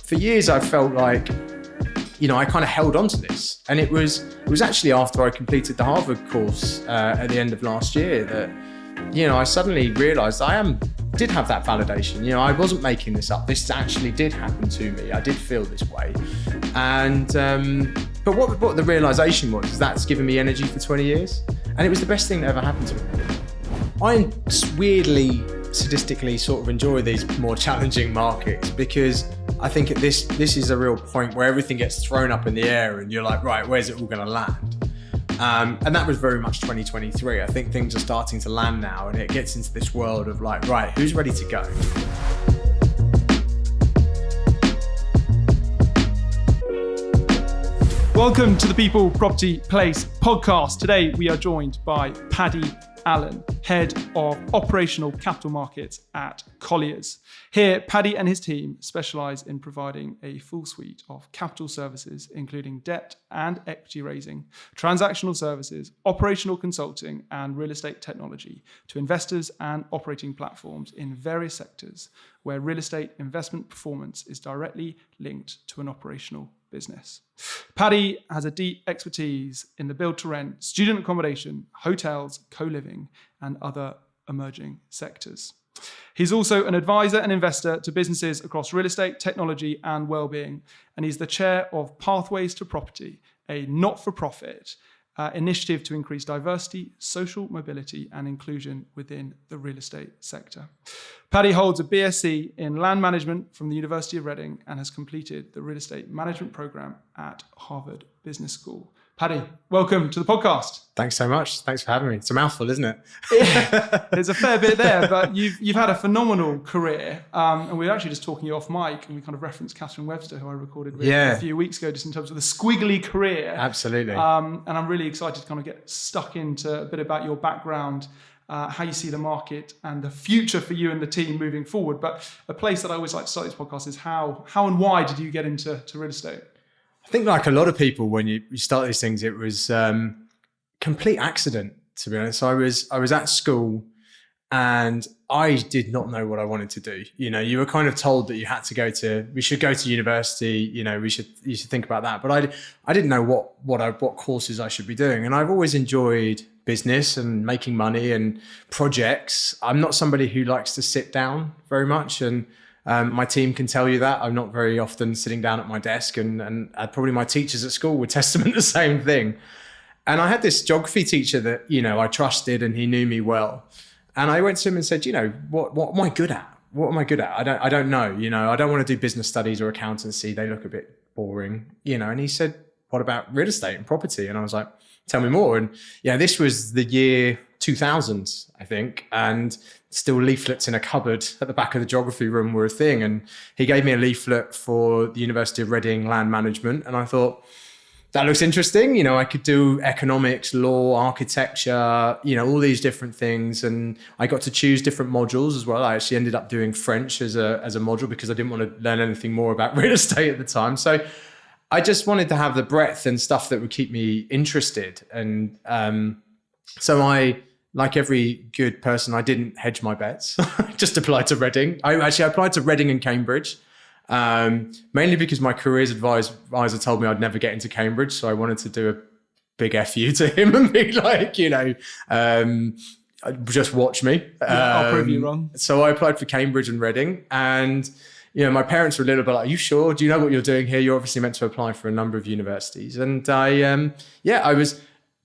for years I felt like, I kind of held on to this. And it was actually after I completed the Harvard course at the end of last year that, I suddenly realized did have that validation. I wasn't making this up. This actually did happen to me. I did feel this way. And, but what the realization was is that's given me energy for 20 years. And it was the best thing that ever happened to me. I weirdly, sadistically sort of enjoy these more challenging markets because I think this is a real point where everything gets thrown up in the air and you're like, right, where's it all going to land? And that was very much 2023. I think things are starting to land now and it gets into this world of like, right, who's ready to go? Welcome to the People Property Place podcast. Today we are joined by Paddy Allen, Head of Operational Capital Markets at Colliers. Here, Paddy and his team specialise in providing a full suite of capital services, including debt and equity raising, transactional services, operational consulting, and real estate technology to investors and operating platforms in various sectors where real estate investment performance is directly linked to an operational business. Paddy has a deep expertise in the build-to-rent, student accommodation, hotels, co-living, and other emerging sectors. He's also an advisor and investor to businesses across real estate, technology, and wellbeing, and he's the chair of Pathways to Property, a not-for-profit initiative to increase diversity, social mobility, and inclusion within the real estate sector. Paddy holds a BSc in land management from the University of Reading and has completed the real estate management program at Harvard Business School. Paddy, welcome to the podcast. Thanks so much. Thanks for having me. It's a mouthful, isn't it? Yeah, there's a fair bit there, but you've had a phenomenal career. And we were actually just talking off mic and we kind of referenced Catherine Webster, who I recorded with a few weeks ago, just in terms of the squiggly career. Absolutely. And I'm really excited to kind of get stuck into a bit about your background, how you see the market and the future for you and the team moving forward. But a place that I always like to start this podcast is how and why did you get into real estate? I think like a lot of people, when you start these things, it was complete accident, to be honest. I was at school and I did not know what I wanted to do. You were kind of told that we should go to university, you should think about that. But I didn't know what courses I should be doing. And I've always enjoyed business and making money and projects. I'm not somebody who likes to sit down very much. And my team can tell you that. I'm not very often sitting down at my desk and probably my teachers at school would testament the same thing. And I had this geography teacher that, I trusted and he knew me well. And I went to him and said, what am I good at? What am I good at? I don't know. I don't want to do business studies or accountancy. They look a bit boring, And he said, what about real estate and property? And I was like, tell me more. And this was the year 2000, I think. And still leaflets in a cupboard at the back of the geography room were a thing. And he gave me a leaflet for the University of Reading land management. And I thought, that looks interesting. I could do economics, law, architecture, all these different things. And I got to choose different modules as well. I actually ended up doing French as a module because I didn't want to learn anything more about real estate at the time. So I just wanted to have the breadth and stuff that would keep me interested. And so I, like every good person, I didn't hedge my bets. Just applied to Reading. I applied to Reading and Cambridge. Mainly because my careers advisor told me I'd never get into Cambridge. So I wanted to do a big FU to him and be like, just watch me. I'll prove you wrong. So I applied for Cambridge and Reading and, my parents were a little bit like, are you sure? Do you know what you're doing here? You're obviously meant to apply for a number of universities. And I was,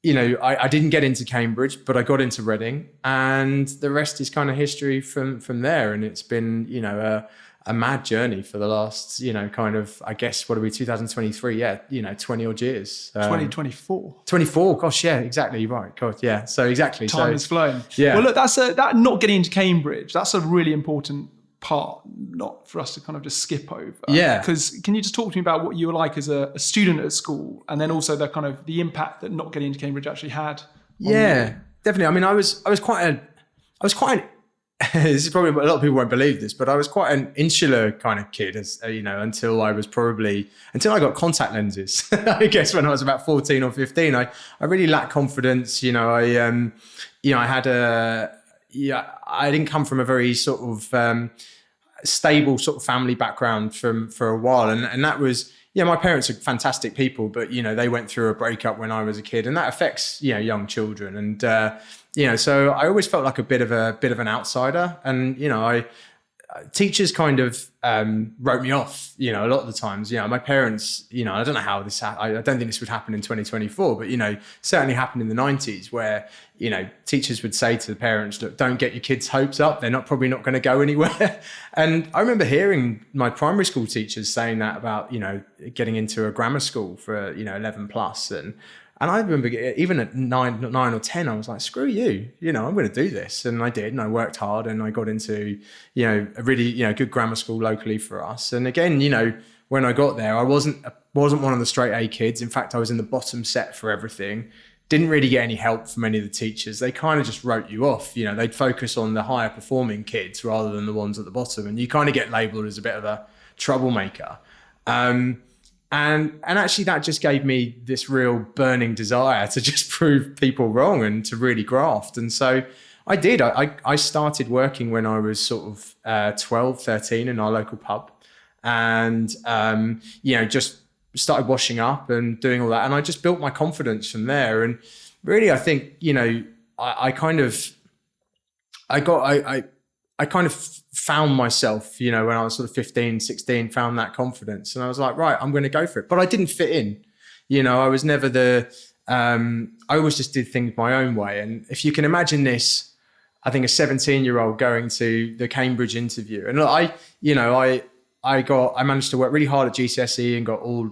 I didn't get into Cambridge, but I got into Reading and the rest is kind of history from there. And it's been, a mad journey for the last, I guess, what are we, 2023? 20 odd years. 2024. 24, gosh, yeah, exactly, you're right. God, yeah, so exactly. Time has flown. Yeah. Well, look, that not getting into Cambridge, that's a really important part, not for us to kind of just skip over. Yeah. Because can you just talk to me about what you were like as a student at school and then also the impact that not getting into Cambridge actually had? Yeah, definitely. I mean, I was quite this is probably, a lot of people won't believe this, but I was quite an insular kind of kid, until I got contact lenses. I guess when I was about 14 or 15, I really lacked confidence. I didn't come from a very sort of stable sort of family background for a while. And that was, my parents are fantastic people, but, they went through a breakup when I was a kid, and that affects, young children. And, so I always felt like a bit of an outsider. And, teachers kind of wrote me off, a lot of the times. My parents, I don't know how this I don't think this would happen in 2024, but, certainly happened in the 90s where, teachers would say to the parents, look, don't get your kids' hopes up. They're probably not going to go anywhere. And I remember hearing my primary school teachers saying that about, getting into a grammar school for, 11 plus. And I remember even at 9 or 10, I was like, screw you, I'm going to do this. And I did, and I worked hard, and I got into, a really, good grammar school locally for us. And again, when I got there, I wasn't one of the straight A kids. In fact, I was in the bottom set for everything. Didn't really get any help from any of the teachers. They kind of just wrote you off. They'd focus on the higher performing kids rather than the ones at the bottom. And you kind of get labeled as a bit of a troublemaker. And actually that just gave me this real burning desire to just prove people wrong and to really graft. And so I did. I started working when I was sort of 12, 13 in our local pub, and, just started washing up and doing all that. And I just built my confidence from there. And really, I think, I kind of found myself, when I was sort of 15, 16, found that confidence. And I was like, right, I'm going to go for it. But I didn't fit in. I was never I always just did things my own way. And if you can imagine this, I think a 17-year-old going to the Cambridge interview. And look, I managed to work really hard at GCSE and got all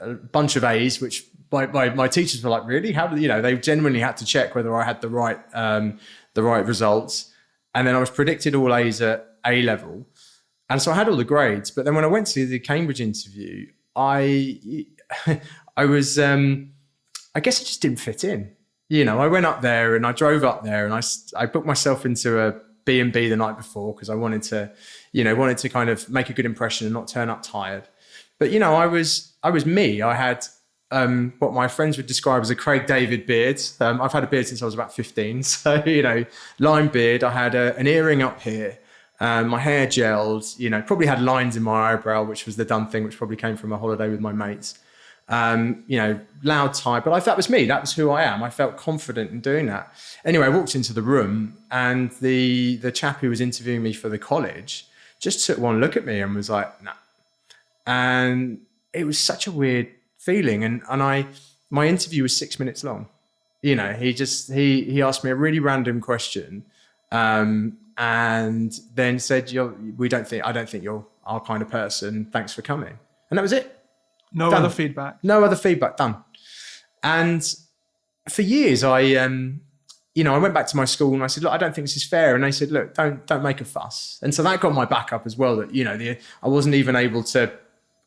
a bunch of A's, which my teachers were like, really? How did, they genuinely had to check whether I had the right results. And then I was predicted all A's at A level. And so I had all the grades. But then when I went to the Cambridge interview, I was, I guess I just didn't fit in. I went up there and I drove up there and I booked myself into a B&B the night before because I wanted to kind of make a good impression and not turn up tired. But, I was me. I had what my friends would describe as a Craig David beard. I've had a beard since I was about 15. So, lime beard. I had an earring up here. My hair gelled, probably had lines in my eyebrow, which was the done thing, which probably came from a holiday with my mates. Loud tie, but that was me. That was who I am. I felt confident in doing that. Anyway, I walked into the room and the chap who was interviewing me for the college just took one look at me and was like, nah. And it was such a weird feeling. And my interview was 6 minutes long. He asked me a really random question, and then said, I don't think you're our kind of person. Thanks for coming. And that was it. No done. other feedback. No other feedback, done. And for years, I went back to my school and I said, look, I don't think this is fair. And they said, look, don't make a fuss. And so that got my back up as well, that, I wasn't even able to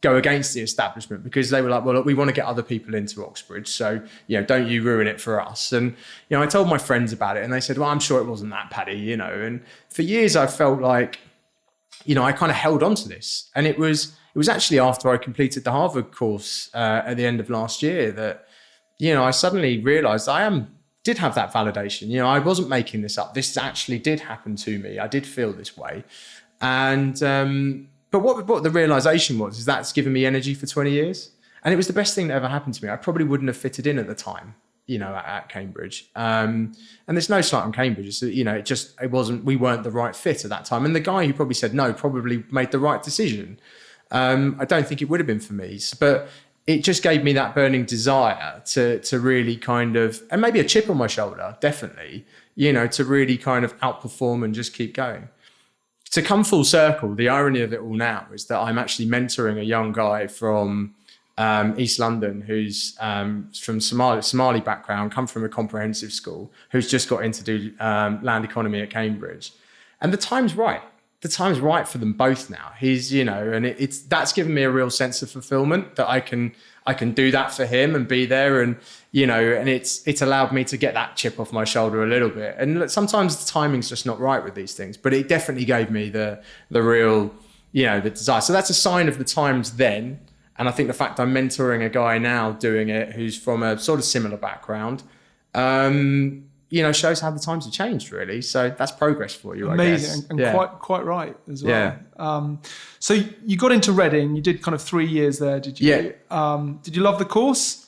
go against the establishment because they were like, well, look, we want to get other people into Oxbridge. So, don't you ruin it for us. And, I told my friends about it and they said, well, I'm sure it wasn't that, Paddy, and for years I felt like, I kind of held on to this. And it was actually after I completed the Harvard course at the end of last year that, I suddenly realized did have that validation. I wasn't making this up. This actually did happen to me. I did feel this way. And, but what the realization was is that's given me energy for 20 years. And it was the best thing that ever happened to me. I probably wouldn't have fitted in at the time, at Cambridge. And there's no slight on Cambridge. We weren't the right fit at that time. And the guy who probably said no probably made the right decision. I don't think it would have been for me, but it just gave me that burning desire to really kind of, and maybe a chip on my shoulder, definitely, to really kind of outperform and just keep going. To come full circle, the irony of it all now is that I'm actually mentoring a young guy from East London who's from Somali background, come from a comprehensive school, who's just got in to do land economy at Cambridge. And the time's right. The time's right for them both now. He's, and that's given me a real sense of fulfillment that I can do that for him and be there, and and it's allowed me to get that chip off my shoulder a little bit. And look, sometimes the timing's just not right with these things, but it definitely gave me the real, the desire. So that's a sign of the times then. And I think the fact I'm mentoring a guy now doing it who's from a sort of similar background, shows how the times have changed, really. So that's progress for you, Amazing, I guess. and quite right as well. Yeah. So you got into Reading. You did kind of 3 years there, did you? Yeah. Did you love the course?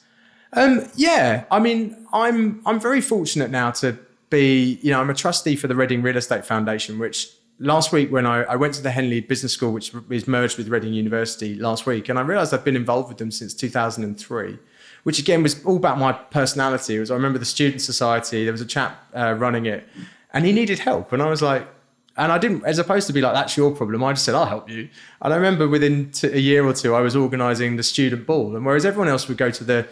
Yeah. I mean, I'm very fortunate now to be, I'm a trustee for the Reading Real Estate Foundation, which last week when I went to the Henley Business School, which is merged with Reading University last week, and I realised I've been involved with them since 2003. Which again was all about my personality. I remember the student society, there was a chap running it and he needed help. And I was like, and I didn't, as opposed to be like, that's your problem, I just said, I'll help you. And I remember within a year or two, I was organising the student ball. And whereas everyone else would go to the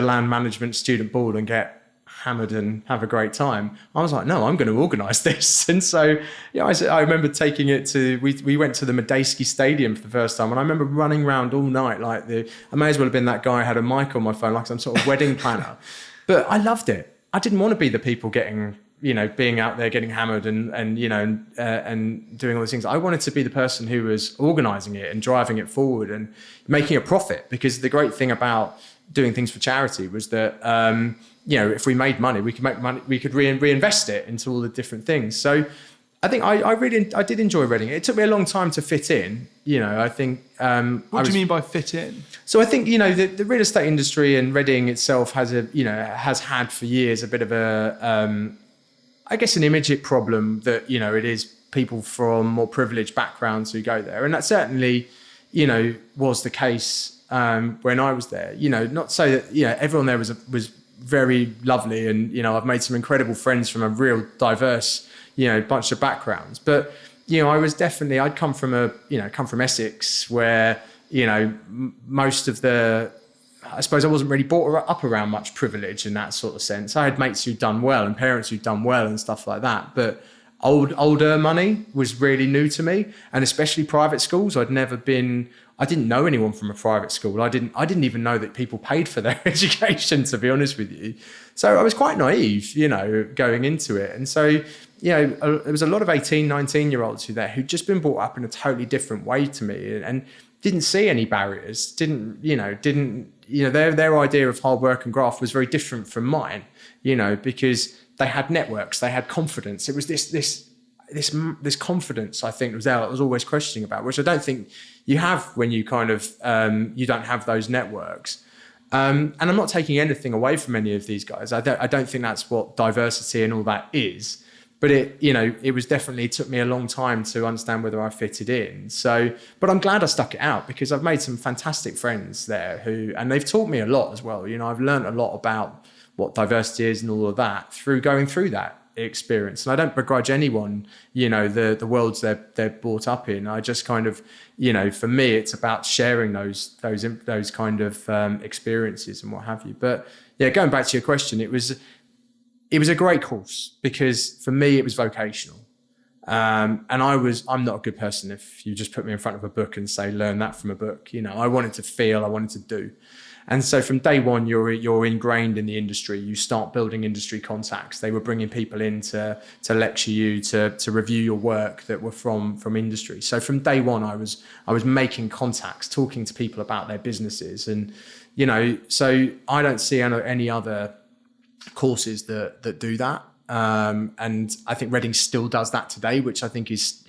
land management student ball and get hammered and have a great time, I was like, no, I'm going to organise this. And so, I remember taking it to, we went to the Medeski Stadium for the first time, and I remember running around all night I may as well have been that guy who had a mic on my phone like some sort of wedding planner. But I loved it. I didn't want to be the people getting, being out there getting hammered and doing all these things. I wanted to be the person who was organising it and driving it forward and making a profit, because the great thing about doing things for charity was that if we made money, we could make money, we could reinvest it into all the different things. So I think I did enjoy Reading. It took me a long time to fit in. I think. What do you mean by fit in? So I think the real estate industry and Reading itself has had for years a bit of an image problem that it is people from more privileged backgrounds who go there, and that certainly was the case when I was there. Not so that everyone there was very lovely, and I've made some incredible friends from a real diverse bunch of backgrounds. But I'd come from Essex, where most of I suppose I wasn't really brought up around much privilege in that sort of sense. I had mates who'd done well and parents who'd done well and stuff like that, but older money was really new to me, and especially private schools. I didn't know anyone from a private school. I didn't even know that people paid for their education, to be honest with you. So I was quite naive, going into it. And so, there was a lot of 18, 19-year-olds who'd just been brought up in a totally different way to me and didn't see any barriers, their idea of hard work and graft was very different from mine, because they had networks, they had confidence. It was this confidence, I think, was there that I was always questioning about, which I don't think you have when you kind of, you don't have those networks. And I'm not taking anything away from any of these guys. I don't think that's what diversity and all that is. But it was definitely, it took me a long time to understand whether I fitted in. So, but I'm glad I stuck it out, because I've made some fantastic friends there and they've taught me a lot as well. I've learned a lot about what diversity is and all of that through going through that experience. And I don't begrudge anyone, the worlds they're brought up in. I just kind of, for me, it's about sharing those kind of experiences and what have you. But yeah, going back to your question, it was a great course, because for me it was vocational. And I'm not a good person if you just put me in front of a book and say, learn that from a book. I wanted to feel, I wanted to do. And so from day one, you're ingrained in the industry. You start building industry contacts. They were bringing people in to lecture you, to review your work that were from industry. So from day one, I was making contacts, talking to people about their businesses. And, so I don't see any other courses that do that. And I think Reading still does that today, which I think is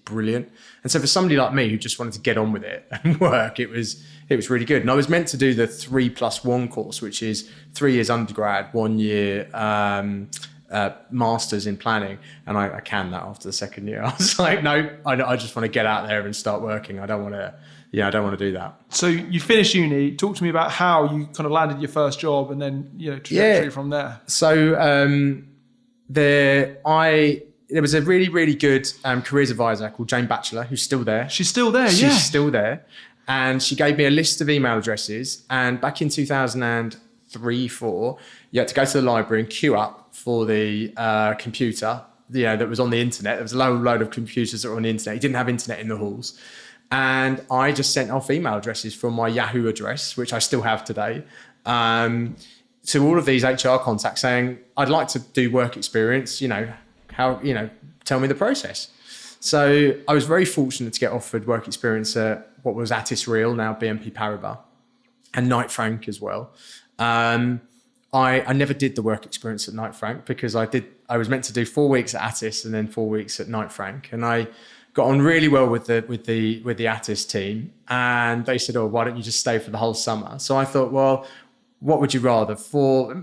brilliant. And so for somebody like me who just wanted to get on with it and work, it was really good. And I was meant to do the 3+1 course, which is 3 years undergrad, 1 year masters in planning. And I canned that after the second year. I was like, no, I just want to get out there and start working. I don't want to do that. So you finished uni. Talk to me about how you kind of landed your first job, and then trajectory from there. So there was a really, really good careers advisor called Jane Batchelor, who's still there. She's still there, She's still there. And she gave me a list of email addresses. And back in 2003, 4, you had to go to the library and queue up for the computer, that was on the internet. There was a load of computers that were on the internet. You didn't have internet in the halls. And I just sent off email addresses from my Yahoo address, which I still have today, to all of these HR contacts saying, I'd like to do work experience, tell me the process. So I was very fortunate to get offered work experience at what was Attis Real, now BNP Paribas, and Knight Frank as well. I never did the work experience at Knight Frank because I was meant to do 4 weeks at Attis and then 4 weeks at Knight Frank, and I got on really well with the Attis team, and they said, "Oh, why don't you just stay for the whole summer?" So I thought, well, what would you rather,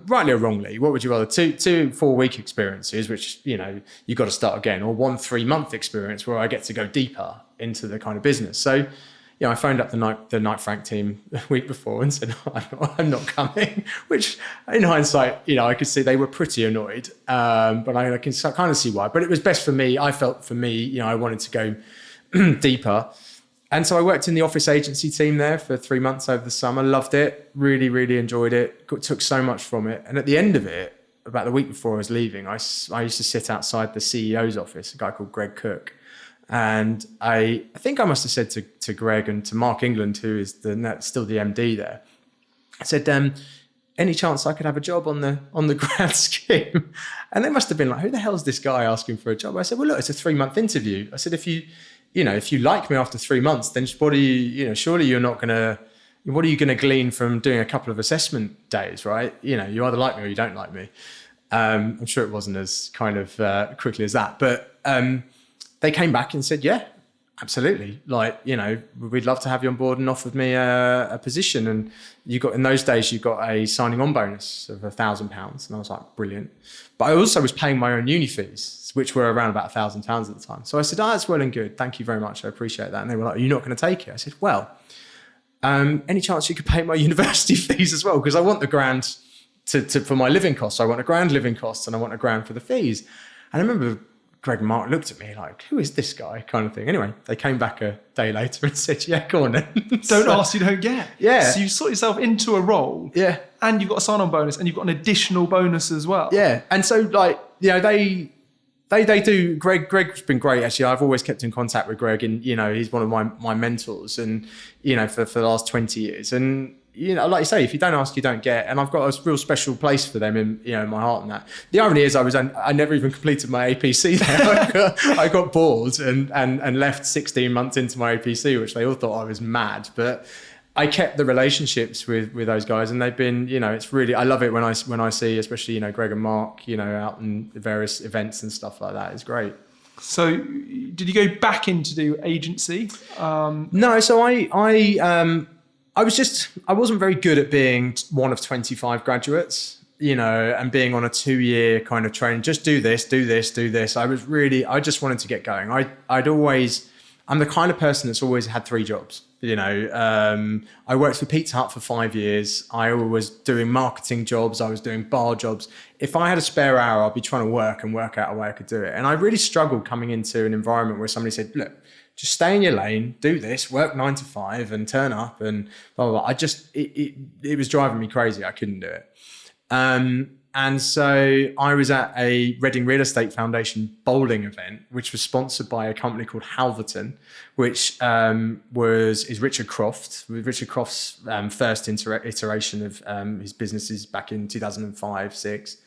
rightly or wrongly, what would you rather, two 4 week experiences, which, you know, you got to start again, or 1 3-month experience where I get to go deeper into the kind of business. So, you know, I phoned up the Knight Frank team the week before and said, I'm not coming, which in hindsight, you know, I could see they were pretty annoyed, but I can kind of see why. But it was best for me. I felt for me, you know, I wanted to go deeper. And so I worked in the office agency team there for 3 months over the summer. Loved it. Really, really enjoyed it. Took so much from it. And at the end of it, about the week before I was leaving, I used to sit outside the CEO's office, a guy called Greg Cook. And I think I must have said to Greg and to Mark England, who is still the MD there, I said, any chance I could have a job on the grad scheme? And they must have been like, who the hell's this guy asking for a job? I said, well, look, it's a 3-month interview. I said, if you like me after 3 months, then surely you're not going to, what are you going to glean from doing a couple of assessment days, right? You know, you either like me or you don't like me. I'm sure it wasn't as kind of quickly as that, but they came back and said, yeah, absolutely. Like, you know, we'd love to have you on board, and offered me a position. And in those days, you got a signing on bonus of £1,000. And I was like, brilliant. But I also was paying my own uni fees, which were around about £1,000 at the time. So I said, that's well and good. Thank you very much. I appreciate that. And they were like, are you not going to take it? I said, well, any chance you could pay my university fees as well? Because I want the grand for my living costs. I want a grand living costs and I want a grand for the fees. And I remember Greg and Mark looked at me like, who is this guy, kind of thing. Anyway, they came back a day later and said, yeah, go on then. Don't ask, you don't get. Yeah. So you sort yourself into a role. Yeah. And you've got a sign-on bonus and you've got an additional bonus as well. Yeah. And so, like, you know, they do. Greg's been great, actually. I've always kept in contact with Greg, and, you know, he's one of my mentors, and, you know, for the last 20 years. And, you know, like you say, if you don't ask, you don't get. And I've got a real special place for them in, you know, in my heart and that. The irony is I never even completed my APC there. I got bored and left 16 months into my APC, which they all thought I was mad. But I kept the relationships with those guys, and they've been, you know, it's really, I love it when I see, especially, you know, Greg and Mark, you know, out in various events and stuff like that. It's great. So did you go back into do agency? No, so I wasn't very good at being one of 25 graduates, you know, and being on a 2-year kind of training. Just do this, do this, do this. I just wanted to get going. I'm the kind of person that's always had 3 jobs. You know, I worked for Pizza Hut for 5 years. I was doing marketing jobs. I was doing bar jobs. If I had a spare hour, I'd be trying to work out a way I could do it. And I really struggled coming into an environment where somebody said, look, just stay in your lane, do this, work 9 to 5 and turn up and blah, blah, blah. It was driving me crazy. I couldn't do it. And so I was at a Reading Real Estate Foundation bowling event, which was sponsored by a company called Halverton, which is Richard Croft, with Richard Croft's first iteration of his businesses back in 2005-06.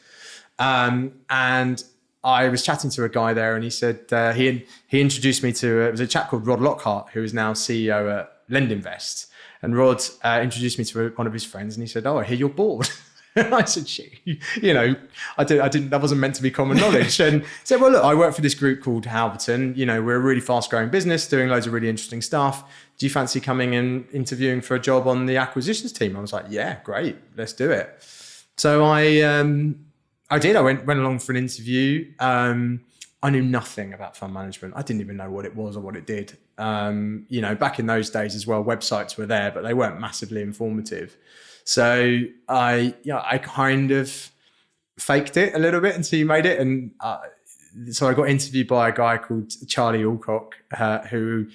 And I was chatting to a guy there, and he said he introduced me to it was a chap called Rod Lockhart, who is now CEO at Lendinvest. And Rod introduced me to one of his friends, and he said, "Oh, I hear you're bored." And I said, "Shit, you know, I didn't. That wasn't meant to be common knowledge." And he said, "Well, look, I work for this group called Halverton. You know, we're a really fast-growing business, doing loads of really interesting stuff. Do you fancy coming and interviewing for a job on the acquisitions team?" I was like, "Yeah, great, let's do it." So I did. I went along for an interview. I knew nothing about fund management. I didn't even know what it was or what it did. You know, back in those days as well, websites were there, but they weren't massively informative. So I kind of faked it a little bit until you made it. And so I got interviewed by a guy called Charlie Alcock, who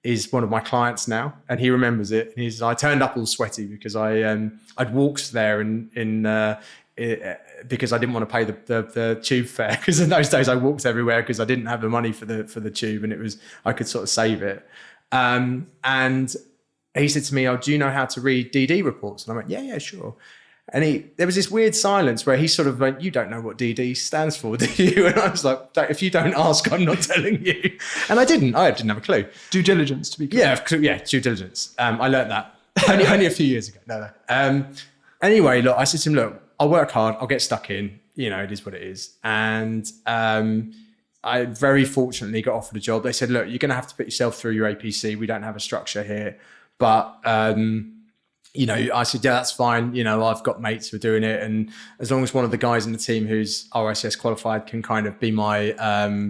is one of my clients now, and he remembers it. And I turned up all sweaty because I'd walked there because I didn't want to pay the tube fare, because in those days I walked everywhere because I didn't have the money for the tube, and I could sort of save it. And he said to me, "Oh, do you know how to read DD reports?" And I went, "Yeah, sure." And there was this weird silence where he sort of went, "You don't know what DD stands for, do you?" And I was like, "If you don't ask, I'm not telling you." And I didn't have a clue. Due diligence, to be clear. Yeah, due diligence. I learned that only a few years ago. No. Anyway, look, I said to him, "Look, I'll work hard, I'll get stuck in, it is what it is. And I very fortunately got offered a job. They said, look, you're going to have to put yourself through your APC. We don't have a structure here. But, I said, yeah, that's fine. I've got mates who are doing it. And as long as one of the guys in the team who's RICS qualified can kind of be my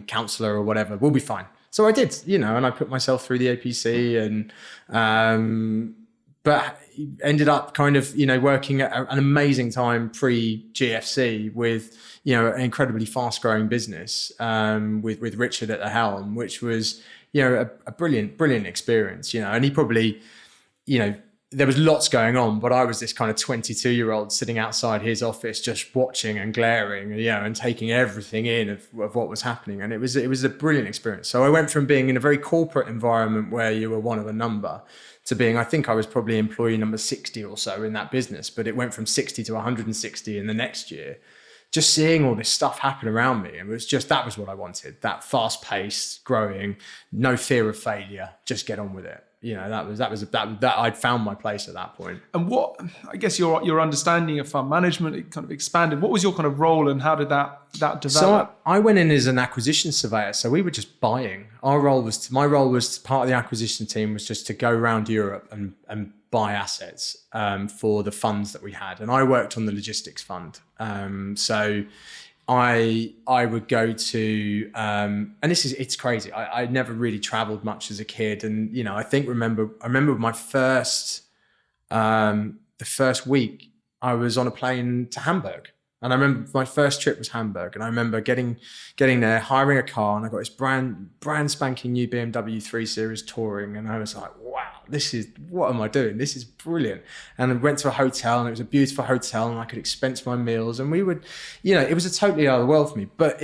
counsellor or whatever, we'll be fine. So I did, and I put myself through the APC but ended up kind of, working at an amazing time pre-GFC with, an incredibly fast-growing business with Richard at the helm, which was, a brilliant experience, and he probably, there was lots going on, but I was this kind of 22-year-old sitting outside his office, just watching and glaring, and taking everything in of what was happening. And it was a brilliant experience. So I went from being in a very corporate environment where you were one of a number to being, I think I was probably employee number 60 or so in that business, but it went from 60 to 160 in the next year. Just seeing all this stuff happen around me. And that was what I wanted. That fast paced, growing, no fear of failure, just get on with it. That I'd found my place at that point. And what, I guess your understanding of fund management, it kind of expanded. What was your kind of role and how did that develop? So I went in as an acquisition surveyor. So we were just buying. My role was part of the acquisition team was just to go around Europe and buy assets for the funds that we had. And I worked on the logistics fund. So I would go to, and it's crazy. I never really traveled much as a kid. And, I remember my the first week I was on a plane to Hamburg. And I remember my first trip was Hamburg. And I remember getting there, hiring a car, and I got this brand spanking new BMW 3 Series Touring. And I was like, wow, what am I doing? This is brilliant. And I went to a hotel, and it was a beautiful hotel, and I could expense my meals. And we would, it was a totally other world for me. But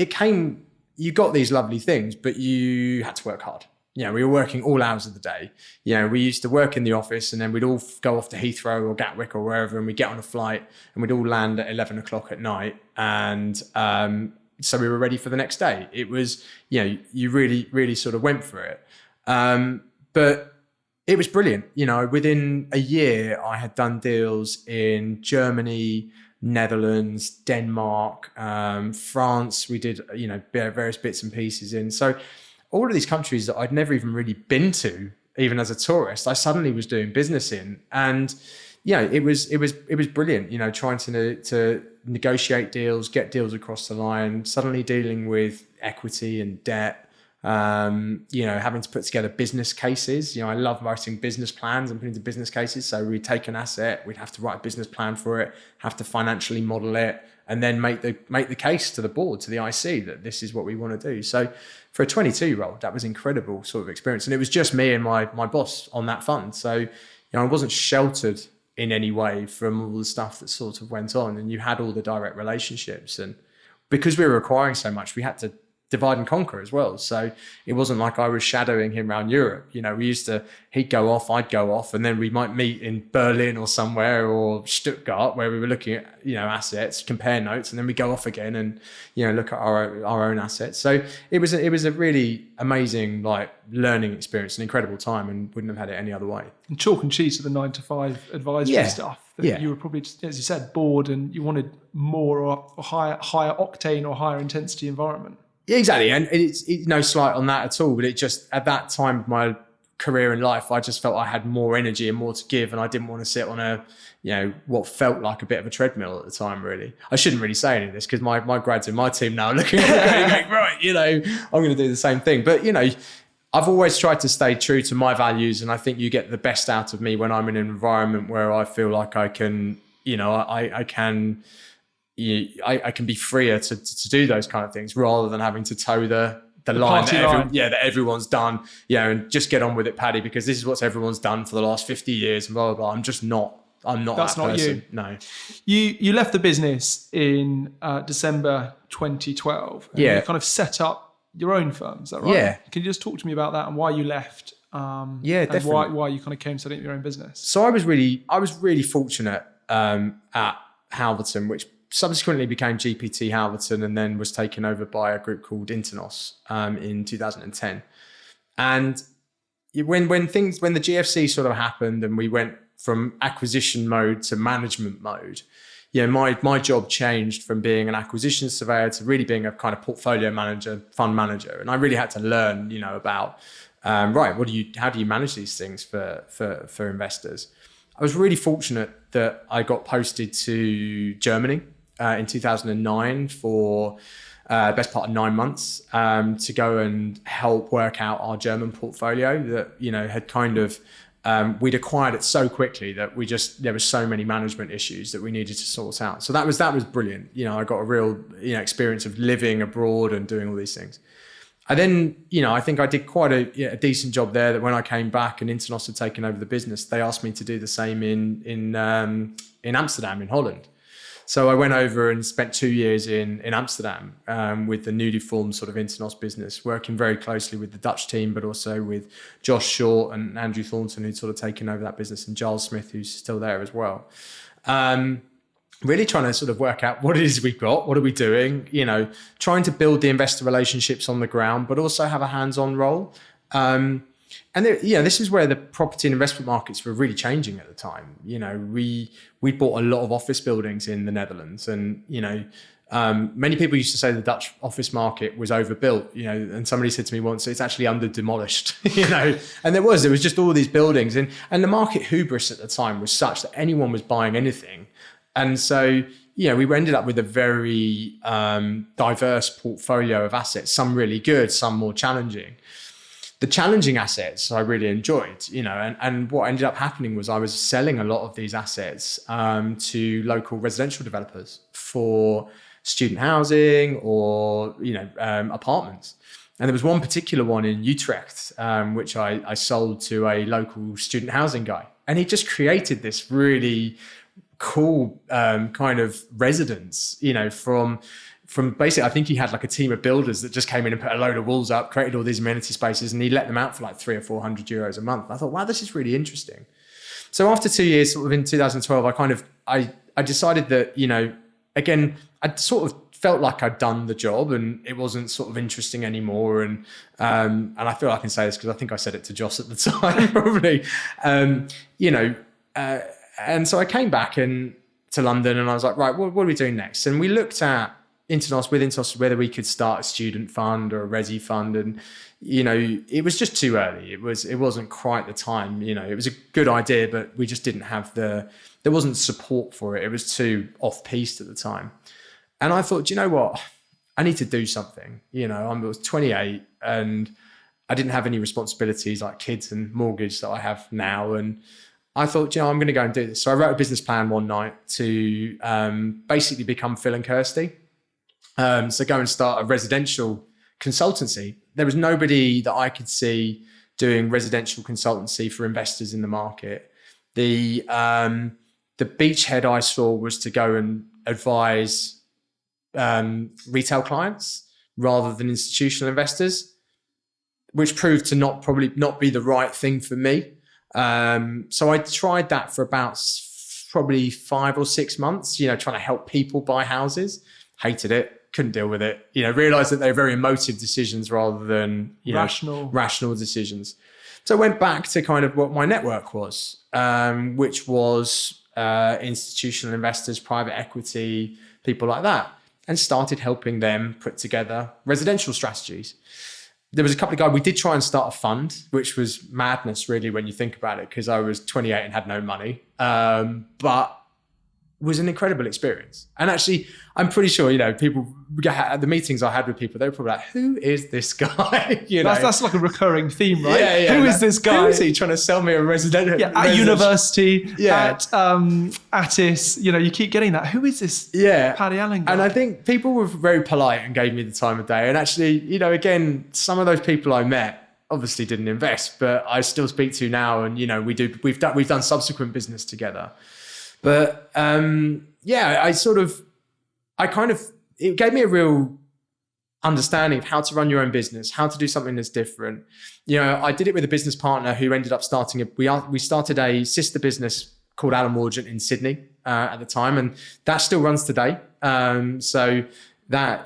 you got these lovely things, but you had to work hard. We were working all hours of the day. We used to work in the office, and then we'd all go off to Heathrow or Gatwick or wherever, and we'd get on a flight, and we'd all land at 11 o'clock at night. And so we were ready for the next day. It was, you really, really sort of went for it. But it was brilliant. Within a year, I had done deals in Germany, Netherlands, Denmark, France. We did, various bits and pieces in. So all of these countries that I'd never even really been to, even as a tourist, I suddenly was doing business in. And, it was brilliant, trying to negotiate deals, get deals across the line, suddenly dealing with equity and debt. Having to put together business cases. I love writing business plans and putting into business cases. So we'd take an asset, we'd have to write a business plan for it, have to financially model it, and then make the case to the board, to the IC, that this is what we want to do. So for a 22-year-old, that was incredible sort of experience. And it was just me and my boss on that fund. So, I wasn't sheltered in any way from all the stuff that sort of went on. And you had all the direct relationships. And because we were acquiring so much, we had to divide and conquer as well. So it wasn't like I was shadowing him around Europe. He'd go off, I'd go off, and then we might meet in Berlin or somewhere, or Stuttgart, where we were looking at, assets, compare notes, and then we go off again and, look at our own assets. So it was a really amazing, learning experience, an incredible time, and wouldn't have had it any other way. And chalk and cheese to the 9-to-5 advisory stuff. You were probably, as you said, bored, and you wanted more or higher octane or higher intensity environment. Yeah, exactly. And it's no slight on that at all, but it just, at that time of my career in life, I just felt I had more energy and more to give, and I didn't want to sit on what felt like a bit of a treadmill at the time, really. I shouldn't really say any of this because my grads in my team now are looking at me going, right, I'm going to do the same thing. But, I've always tried to stay true to my values, and I think you get the best out of me when I'm in an environment where I feel like I can, I can be freer to do those kind of things, rather than having to toe the line that everyone's done, and just get on with it, Paddy, because this is what everyone's done for the last 50 years and blah, blah, blah. I'm not That's that not person. You. No. You left the business in December 2012. And you kind of set up your own firm, is that right? Yeah. Can you just talk to me about that and why you left? Definitely. And why you kind of came setting up your own business? So I was really fortunate at Halverton, which subsequently became GPT Halverton, and then was taken over by a group called Internos in 2010. And when the GFC sort of happened and we went from acquisition mode to management mode, my job changed from being an acquisition surveyor to really being a kind of portfolio manager, fund manager. And I really had to learn, about, how do you manage these things for investors? I was really fortunate that I got posted to Germany in 2009 for the best part of 9 months to go and help work out our German portfolio that, had kind of, we'd acquired it so quickly that there were so many management issues that we needed to sort out. So that was brilliant. I got a real, experience of living abroad and doing all these things. I then, I think I did quite a decent job there, that when I came back and Internos had taken over the business, they asked me to do the same in Amsterdam, in Holland. So I went over and spent 2 years in Amsterdam with the newly formed sort of Internos business, working very closely with the Dutch team, but also with Josh Short and Andrew Thornton, who'd sort of taken over that business, and Giles Smith, who's still there as well. Really trying to sort of work out what it is we've got, what are we doing, trying to build the investor relationships on the ground, but also have a hands-on role. This is where the property and investment markets were really changing at the time. We bought a lot of office buildings in the Netherlands, and many people used to say the Dutch office market was overbuilt. And somebody said to me once, it's actually under demolished. And there was just all these buildings, and the market hubris at the time was such that anyone was buying anything. And so, we ended up with a very diverse portfolio of assets, some really good, some more challenging. The challenging assets I really enjoyed, and what ended up happening was I was selling a lot of these assets to local residential developers for student housing or, apartments. And there was one particular one in Utrecht, which I sold to a local student housing guy. And he just created this really cool kind of residence, from basically, I think he had like a team of builders that just came in and put a load of walls up, created all these amenity spaces, and he let them out for like 300 or 400 euros a month. I thought, wow, this is really interesting. So after 2 years, sort of in 2012, I decided that, again, I sort of felt like I'd done the job and it wasn't sort of interesting anymore. And I feel I can say this because I think I said it to Joss at the time, probably, and so I came back to London and I was like, right, what are we doing next? And we looked at Internos whether we could start a student fund or a resi fund. And, it was just too early. It wasn't quite the time, it was a good idea, but we just didn't have there wasn't support for it. It was too off-piste at the time. And I thought, do you know what? I need to do something. I was 28 and I didn't have any responsibilities like kids and mortgage that I have now. And I thought, I'm going to go and do this. So I wrote a business plan one night to basically become Phil and Kirsty. So go and start a residential consultancy. There was nobody that I could see doing residential consultancy for investors in the market. The beachhead I saw was to go and advise retail clients rather than institutional investors, which proved to probably not be the right thing for me. So I tried that for about probably 5 or 6 months, trying to help people buy houses. Hated it, couldn't deal with it, realized that they were very emotive decisions rather than, rational decisions. So I went back to kind of what my network was, which was institutional investors, private equity, people like that, and started helping them put together residential strategies. There was a couple of guys, we did try and start a fund, which was madness really when you think about it, because I was 28 and had no money, but it was an incredible experience. And actually, I'm pretty sure, people at the meetings I had with people, they were probably like, who is this guy? That's like a recurring theme, right? Yeah. Who is this guy? Who is he trying to sell me a residential? Yeah, at university, at Attis, you keep getting that. Who is this Paddy Allen guy? And I think people were very polite and gave me the time of day. And actually, again, some of those people I met obviously didn't invest, but I still speak to now. And, we've done subsequent business together. But it gave me a real understanding of how to run your own business, how to do something that's different. I did it with a business partner who ended up we started a sister business called Allen Wargent in Sydney at the time, and that still runs today. So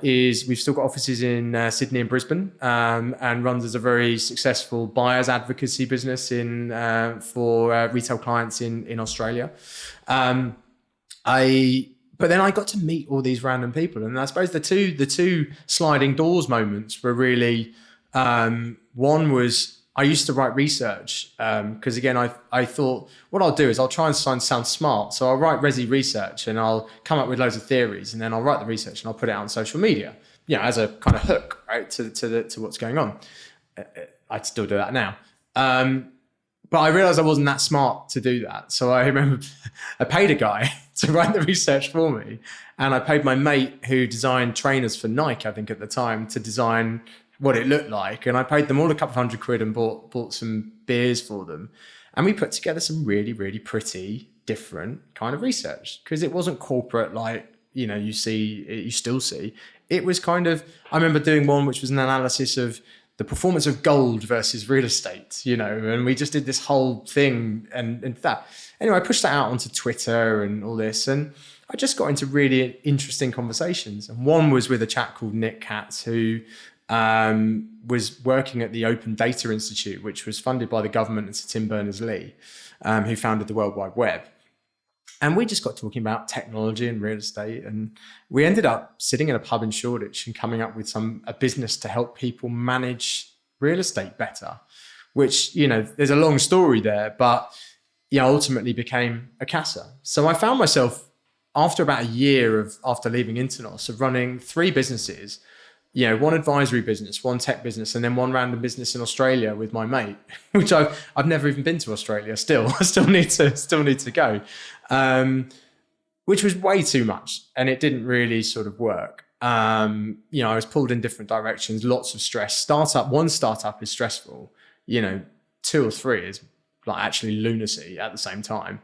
we've still got offices in Sydney and Brisbane, and runs as a very successful buyers advocacy business for retail clients in Australia. I But then I got to meet all these random people. And I suppose the two sliding doors moments were really, one was I used to write research because again, I thought what I'll do is I'll try and sound smart. So I'll write resi research and I'll come up with loads of theories, and then I'll write the research and I'll put it out on social media, as a kind of hook, right, to what's going on. I'd still do that now. But I realized I wasn't that smart to do that. So I remember I paid a guy to write the research for me. And I paid my mate who designed trainers for Nike, I think at the time, to design what it looked like. And I paid them all a couple of £100 and bought some beers for them. And we put together some really, really pretty different kind of research, because it wasn't corporate like, you still see. It was kind of, I remember doing one which was an analysis of the performance of gold versus real estate, and we just did this whole thing and that. Anyway, I pushed that out onto Twitter and all this, and I just got into really interesting conversations. And one was with a chap called Nick Katz, who was working at the Open Data Institute, which was funded by the government and Sir Tim Berners-Lee, who founded the World Wide Web. And we just got talking about technology and real estate. And we ended up sitting in a pub in Shoreditch and coming up with a business to help people manage real estate better, which, there's a long story there, but ultimately became a casa. So I found myself after about a year after leaving Internos of running 3 businesses, one advisory business, one tech business, and then one random business in Australia with my mate, which I've never even been to Australia. I still need to go, which was way too much, and it didn't really sort of work. I was pulled in different directions, lots of stress. One startup is stressful. 2 or 3 is like actually lunacy at the same time.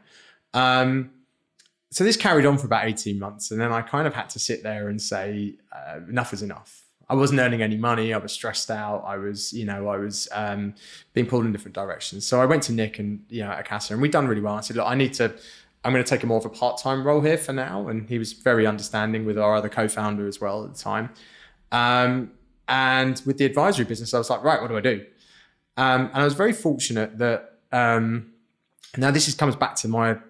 So this carried on for about 18 months, and then I kind of had to sit there and say, enough is enough. I wasn't earning any money. I was stressed out. I was being pulled in different directions. So I went to Nick and, at Casa, and we'd done really well. I said, look, I'm going to take a more of a part-time role here for now. And he was very understanding with our other co-founder as well at the time. And with the advisory business, I was like, right, what do I do? And I was very fortunate that, now this comes back to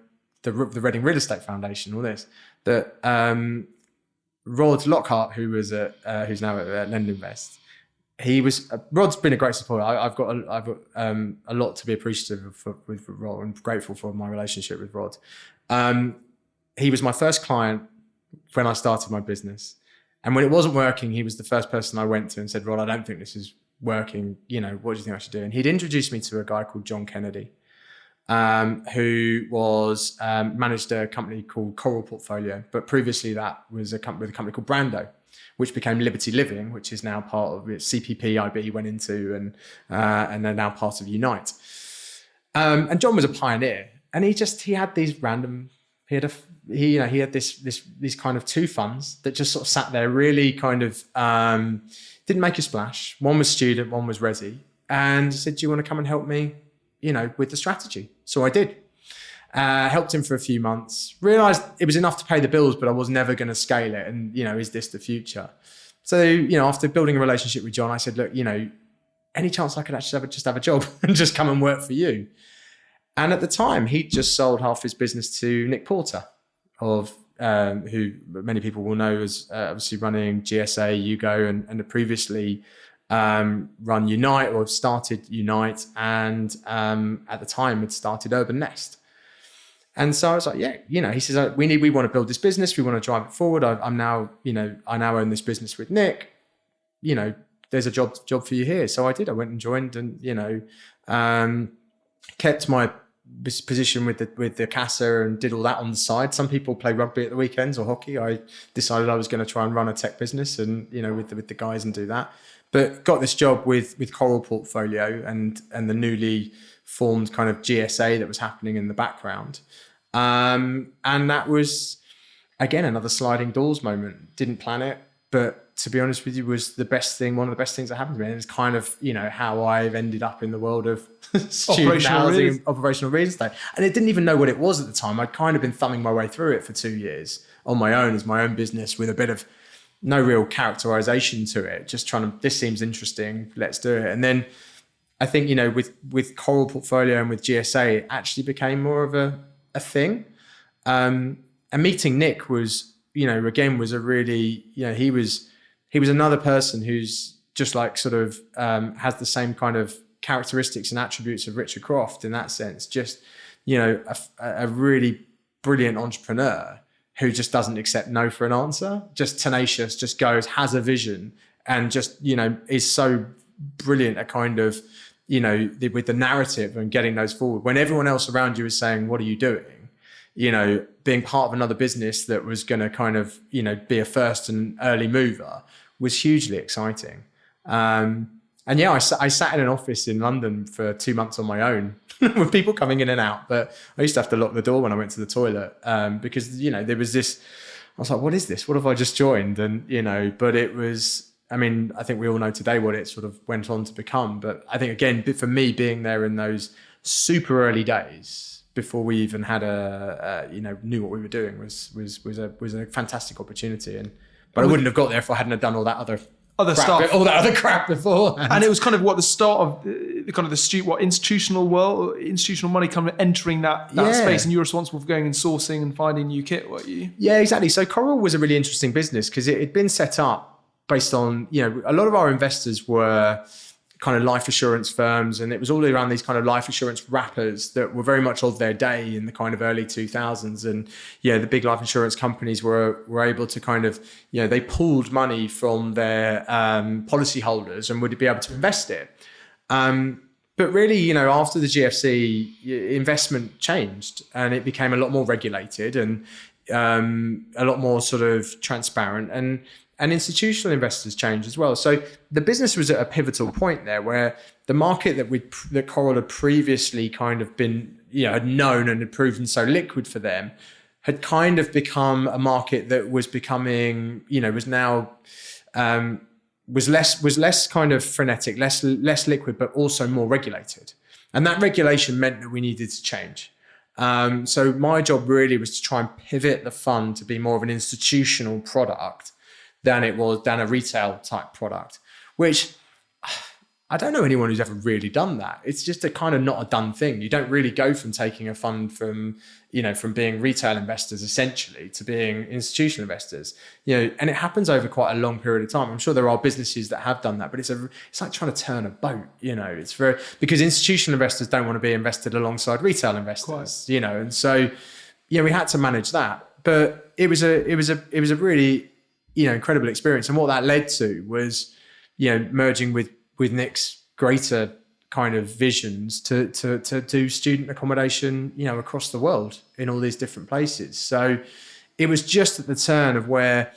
the Reading Real Estate Foundation, all this, that, Rod Lockhart, who's now at Lendinvest, Rod's been a great supporter. I've got a lot to be appreciative of with Rod, and grateful for my relationship with Rod. He was my first client when I started my business, and when it wasn't working, he was the first person I went to and said, "Rod, I don't think this is working. What do you think I should do?" And he'd introduced me to a guy called John Kennedy, who was managed a company called Coral Portfolio, but previously that was with a company called Brando, which became Liberty Living, which is now part of it. CPP IB went into, and they're now part of Unite. And John was a pioneer, and he had these random. He had these kind of 2 funds that just sort of sat there, really kind of didn't make a splash. One was student, one was resi, and he said, "Do you want to come and help me, with the strategy?" So I did. Helped him for a few months, realized it was enough to pay the bills, but I was never going to scale it. And, is this the future? So, after building a relationship with John, I said, look, any chance I could actually just have a job and just come and work for you? And at the time, he'd just sold half his business to Nick Porter, who many people will know as obviously running GSA, Yugo, and had previously run Unite, or started Unite, and at the time had started Urban Nest. And so I was like, he says, we want to build this business. We want to drive it forward. I now own this business with Nick. There's a job for you here. So I did. I went and joined, and kept my position with the Casa and did all that on the side. Some people play rugby at the weekends or hockey. I decided I was going to try and run a tech business and with the guys and do that. But got this job with Coral Portfolio and the newly formed kind of GSA that was happening in the background. And that was, again, another sliding doors moment. Didn't plan it, but to be honest with you, was one of the best things that happened to me. And it's kind of, how I've ended up in the world of student housing and operational real estate. And I didn't even know what it was at the time. I'd kind of been thumbing my way through it for 2 years on my own as my own business, with a bit of no real characterization to it. Just this seems interesting, let's do it. And then I think, with Coral Portfolio and with GSA, it actually became more of a thing. And meeting Nick was again, was a really, he was another person who's just like sort of has the same kind of characteristics and attributes of Richard Croft in that sense. Just, a really brilliant entrepreneur who just doesn't accept no for an answer, just tenacious, just goes, has a vision, and just, is so brilliant at kind of, with the narrative and getting those forward. When everyone else around you is saying, what are you doing? Being part of another business that was going to kind of, be a first and early mover was hugely exciting. And yeah, I sat in an office in London for 2 months on my own with people coming in and out. But I used to have to lock the door when I went to the toilet because, there was this, I was like, what is this? What have I just joined? And, but it was, I think we all know today what it sort of went on to become. But I think, again, for me, being there in those super early days, before we even had knew what we were doing was a fantastic opportunity. But I wouldn't have got there if I hadn't have done all that other stuff, all that other crap before. And it was kind of the start of the kind of institutional world, institutional money kind of entering that space, and you were responsible for going and sourcing and finding new kit, weren't you? Yeah, exactly. So Coral was a really interesting business because it had been set up based on, a lot of our investors were kind of life assurance firms, and it was all around these kind of life assurance wrappers that were very much of their day in the kind of early 2000s. And the big life insurance companies were able to kind of, they pulled money from their policy holders and would be able to invest it. But really, after the GFC, investment changed and it became a lot more regulated and a lot more sort of transparent, and institutional investors changed as well. So the business was at a pivotal point there where the market that Coral had previously kind of been, had known and had proven so liquid for them, had kind of become a market that was becoming, was now, was less kind of frenetic, less liquid, but also more regulated. And that regulation meant that we needed to change. So my job really was to try and pivot the fund to be more of an institutional product than a retail type product, which I don't know anyone who's ever really done that. It's just a kind of not a done thing. You don't really go from taking a fund from being retail investors essentially to being institutional investors, and it happens over quite a long period of time. I'm sure there are businesses that have done that, but it's like trying to turn a boat, it's because institutional investors don't want to be invested alongside retail investors, and so, we had to manage that, but it was a really, incredible experience. And what that led to was, merging with Nick's greater kind of visions to do student accommodation, across the world in all these different places. So it was just at the turn of where,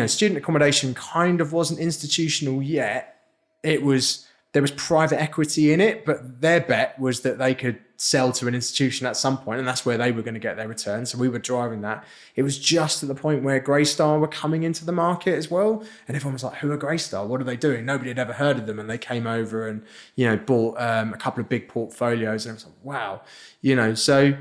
student accommodation kind of wasn't institutional yet. There was private equity in it, but their bet was that they could sell to an institution at some point, and that's where they were going to get their return. So we were driving that. It was just at the point where Greystar were coming into the market as well, and everyone was like, "Who are Greystar? What are they doing?" Nobody had ever heard of them, and they came over and bought a couple of big portfolios, and it was like, "Wow," So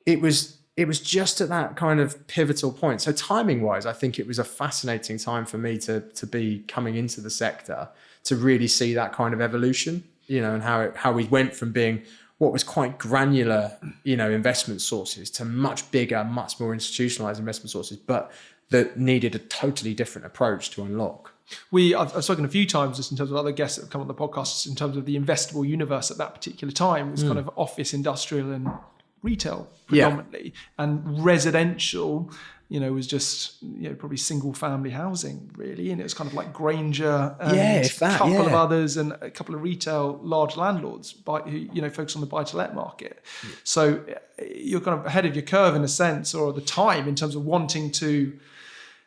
it was just at that kind of pivotal point. So timing wise, I think it was a fascinating time for me to be coming into the sector, to really see that kind of evolution, and how we went from being what was quite granular, investment sources to much bigger, much more institutionalized investment sources, but that needed a totally different approach to unlock. I've spoken a few times just in terms of other guests that have come on the podcast, in terms of the investable universe at that particular time was kind of office, industrial and retail predominantly, and residential, was just probably single family housing really, and it was kind of like Granger and a couple of others and a couple of retail large landlords who focus on the buy-to-let market. So you're kind of ahead of your curve in a sense, or the time in terms of wanting to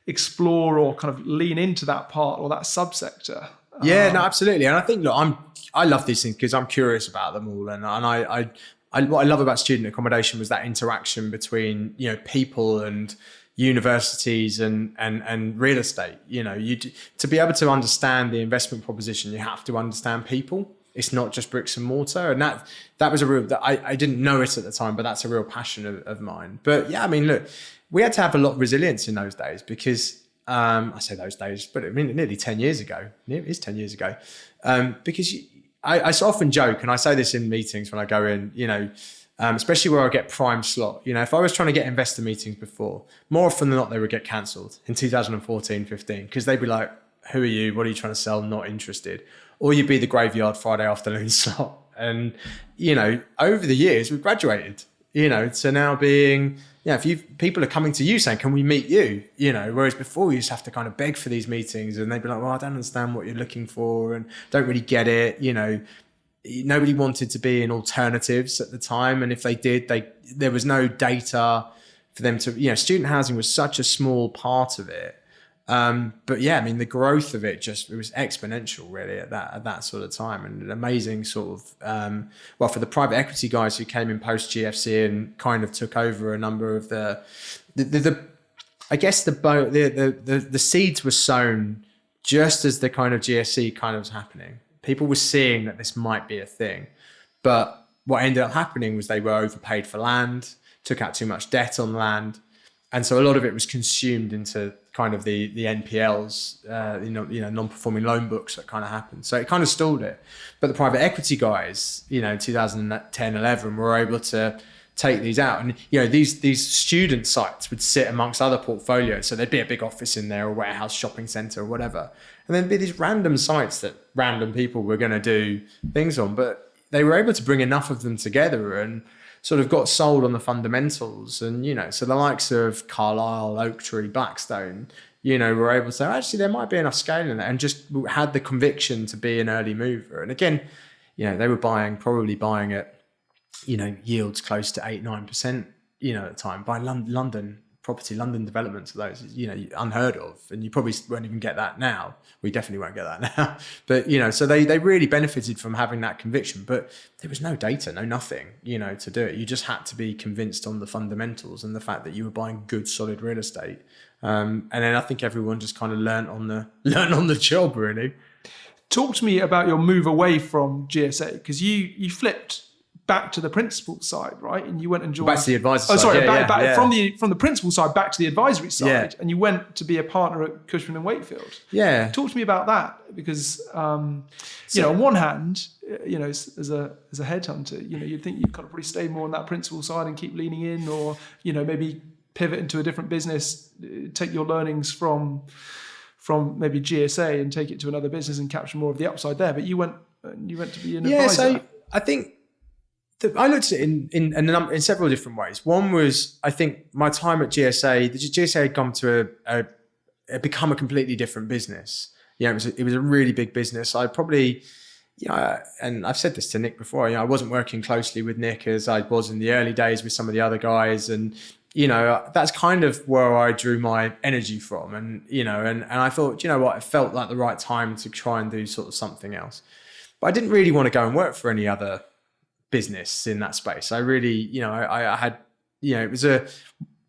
explore or kind of lean into that part or that subsector. No, absolutely. And I think I love these things because I'm curious about them all, and what I love about student accommodation was that interaction between people and universities and real estate. To be able to understand the investment proposition, you have to understand people. It's not just bricks and mortar, and that was a real, that I didn't know it at the time, but that's a real passion of mine. But look, we had to have a lot of resilience in those days because I say those days, but nearly 10 years ago. It is 10 years ago, because I so often joke, and I say this in meetings when I go in, especially where I get prime slot. If I was trying to get investor meetings before, more often than not, they would get cancelled in 2014, 15, because they'd be like, who are you? What are you trying to sell? Not interested. Or you'd be the graveyard Friday afternoon slot. And, over the years, we've graduated, to now being, people are coming to you saying, can we meet you? Whereas before you just have to kind of beg for these meetings and they'd be like, well, I don't understand what you're looking for and don't really get it. Nobody wanted to be in alternatives at the time. And if they did, there was no data for them to, student housing was such a small part of it. But yeah, the growth of it was exponential really at that sort of time, and an amazing sort of, for the private equity guys who came in post GFC and kind of took over a number of I guess the seeds were sown just as the kind of GFC kind of was happening. People were seeing that this might be a thing, but what ended up happening was they were overpaid for land, took out too much debt on land. And so a lot of it was consumed into kind of the NPLs, non-performing loan books that kind of happened. So it kind of stalled it. But the private equity guys, 2010, 11, were able to take these out. And, these student sites would sit amongst other portfolios. So there'd be a big office in there, a warehouse, shopping center or whatever. And there'd be these random sites that random people were going to do things on. But they were able to bring enough of them together and sort of got sold on the fundamentals. And, so the likes of Carlisle, Oaktree, Blackstone, were able to say, actually, there might be enough scale in it, and just had the conviction to be an early mover. And again, they were probably buying at, yields close to 8-9%, at the time, by London developments of those, unheard of. And you probably won't even get that now. We definitely won't get that now. But, so they really benefited from having that conviction. But there was no data, nothing, to do it. You just had to be convinced on the fundamentals and the fact that you were buying good, solid real estate. And then I think everyone just kind of learnt on the job, really. Talk to me about your move away from GSA, because you flipped back to the principal side, right? And you went and joined... Back to the advisory side. From the principal side back to the advisory side. Yeah. And you went to be a partner at Cushman & Wakefield. Yeah. Talk to me about that, because, on one hand, as a headhunter, you'd think you'd kind of probably stay more on that principal side and keep leaning in, or, maybe pivot into a different business, take your learnings from maybe GSA and take it to another business and capture more of the upside there. But you went to be an advisor. Yeah, so I think... I looked at it in several different ways. One was, I think, my time at GSA. The GSA had come to become a completely different business. It was a really big business. I probably, and I've said this to Nick before. I wasn't working closely with Nick as I was in the early days with some of the other guys, and that's kind of where I drew my energy from. And and I thought, what, it felt like the right time to try and do sort of something else. But I didn't really want to go and work for any other business in that space. I really, I had, it was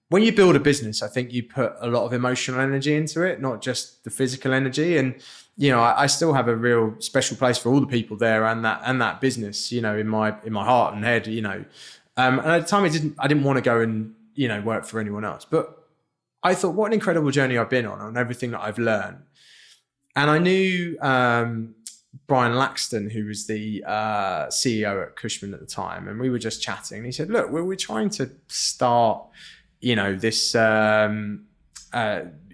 when you build a business, I think you put a lot of emotional energy into it, not just the physical energy. And, I still have a real special place for all the people there and that business, in my heart and head, and at the time I didn't want to go and, work for anyone else. But I thought, what an incredible journey I've been on everything that I've learned. And I knew, Brian Laxton, who was the CEO at Cushman at the time, and we were just chatting. And he said, "Look, we're trying to start, this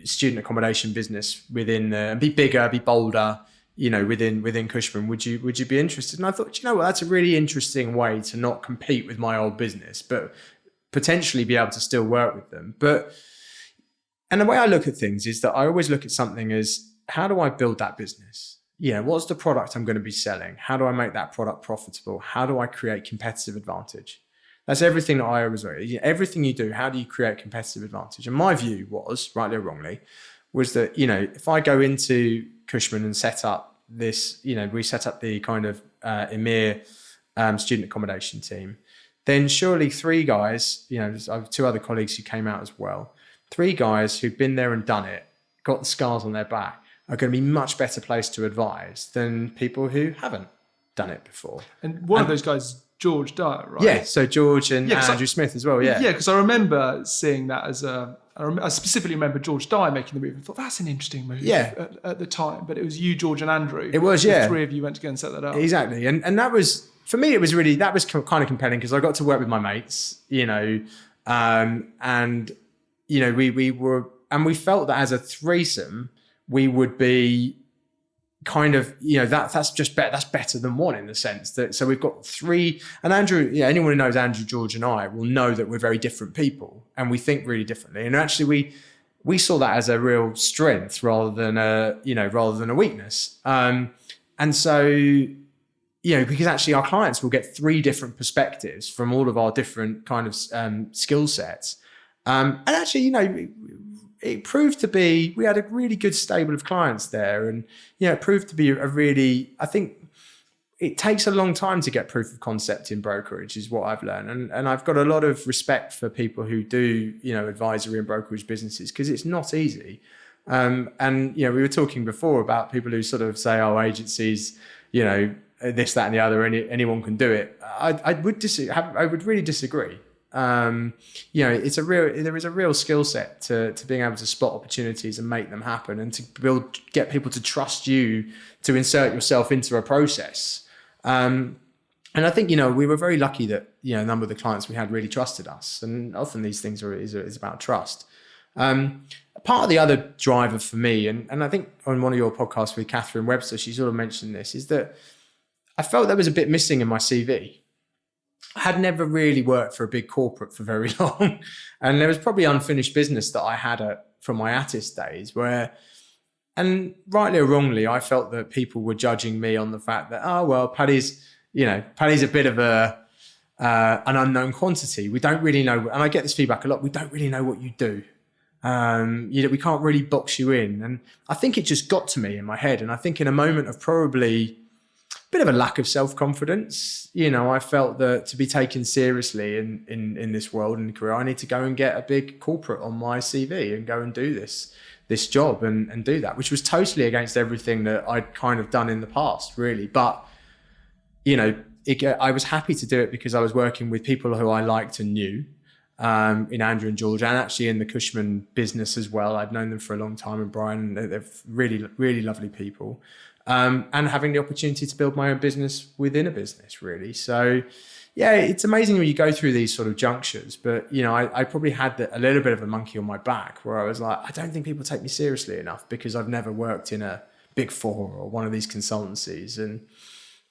student accommodation business within and be bigger, be bolder, within Cushman. Would you be interested?" And I thought, that's a really interesting way to not compete with my old business, but potentially be able to still work with them. And the way I look at things is that I always look at something as, how do I build that business? What's the product I'm going to be selling? How do I make that product profitable? How do I create competitive advantage? That's everything that I always do. Everything you do, how do you create competitive advantage? And my view was, rightly or wrongly, was that, if I go into Cushman and set up this, we set up the kind of EMEA student accommodation team, then surely three guys, I have two other colleagues who came out as well, three guys who've been there and done it, got the scars on their back, are going to be much better placed to advise than people who haven't done it before. And one of those guys, George Dyer, right? Yeah, so George and Andrew Smith as well, yeah. Yeah, because I remember seeing that I specifically remember George Dyer making the move and thought, that's an interesting move at the time. But it was you, George and Andrew. It was, yeah. The three of you went to go and set that up. Exactly. And that was, for me, that was kind of compelling because I got to work with my mates, and we felt that as a threesome, we would be kind of, that's just better. That's better than one in the sense that, so we've got three, and Andrew, anyone who knows Andrew, George and I will know that we're very different people and we think really differently. And actually we saw that as a real strength rather than a weakness. And so, because actually our clients will get three different perspectives from all of our different kind of skill sets. And actually, it proved to be, we had a really good stable of clients there. And, it proved to be I think it takes a long time to get proof of concept in brokerage is what I've learned. And I've got a lot of respect for people who do, advisory and brokerage businesses because it's not easy. And we were talking before about people who sort of say, oh, agencies, this, that, and the other, anyone can do it. I would really disagree. There is a real skill set to being able to spot opportunities and make them happen, and to get people to trust you to insert yourself into a process. And I think, we were very lucky that, a number of the clients we had really trusted us. And often these things is about trust. Part of the other driver for me, and I think on one of your podcasts with Catherine Webster, she sort of mentioned this, is that I felt there was a bit missing in my CV. I had never really worked for a big corporate for very long. And there was probably unfinished business that I had from my Attis days where, and rightly or wrongly, I felt that people were judging me on the fact that, oh, well, Paddy's a bit of an unknown quantity. We don't really know. And I get this feedback a lot. We don't really know what you do. We can't really box you in. And I think it just got to me in my head. And I think in a moment of probably bit of a lack of self-confidence, I felt that to be taken seriously in this world and career, I need to go and get a big corporate on my CV and go and do this job and do that, which was totally against everything that I'd kind of done in the past, really. But, I was happy to do it because I was working with people who I liked and knew, in Andrew and George, and actually in the Cushman business as well. I'd known them for a long time, and Brian, they're really, really lovely people. And having the opportunity to build my own business within a business, really. So, yeah, it's amazing when you go through these sort of junctures. But, I probably had a little bit of a monkey on my back where I was like, I don't think people take me seriously enough because I've never worked in a Big Four or one of these consultancies. And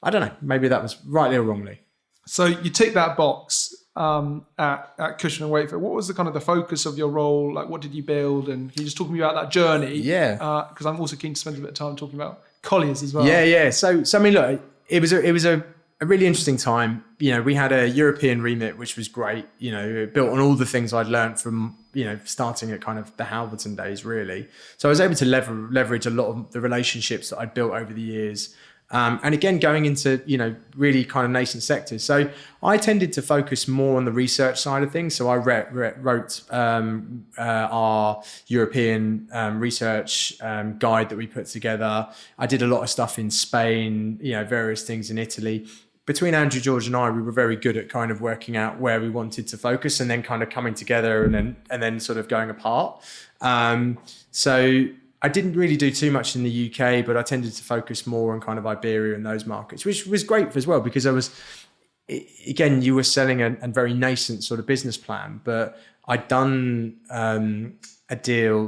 I don't know, maybe that was rightly or wrongly. So you tick that box at Cushman & Wakefield. What was the kind of the focus of your role? Like, what did you build? And can you just talk to me about that journey? Yeah. Because I'm also keen to spend a bit of time talking about Colliers as well. Yeah. So I mean, look, it was a really interesting time. We had a European remit, which was great. Built on all the things I'd learned from starting at kind of the Halverton days, really. So I was able to leverage a lot of the relationships that I'd built over the years. And again, going into, really kind of nascent sectors. So I tended to focus more on the research side of things. So I wrote our European research guide that we put together. I did a lot of stuff in Spain, various things in Italy. Between Andrew, George and I, we were very good at kind of working out where we wanted to focus and then kind of coming together and then sort of going apart. So I didn't really do too much in the UK, but I tended to focus more on kind of Iberia and those markets, which was great as well, because you were selling a very nascent sort of business plan, but I'd done a deal,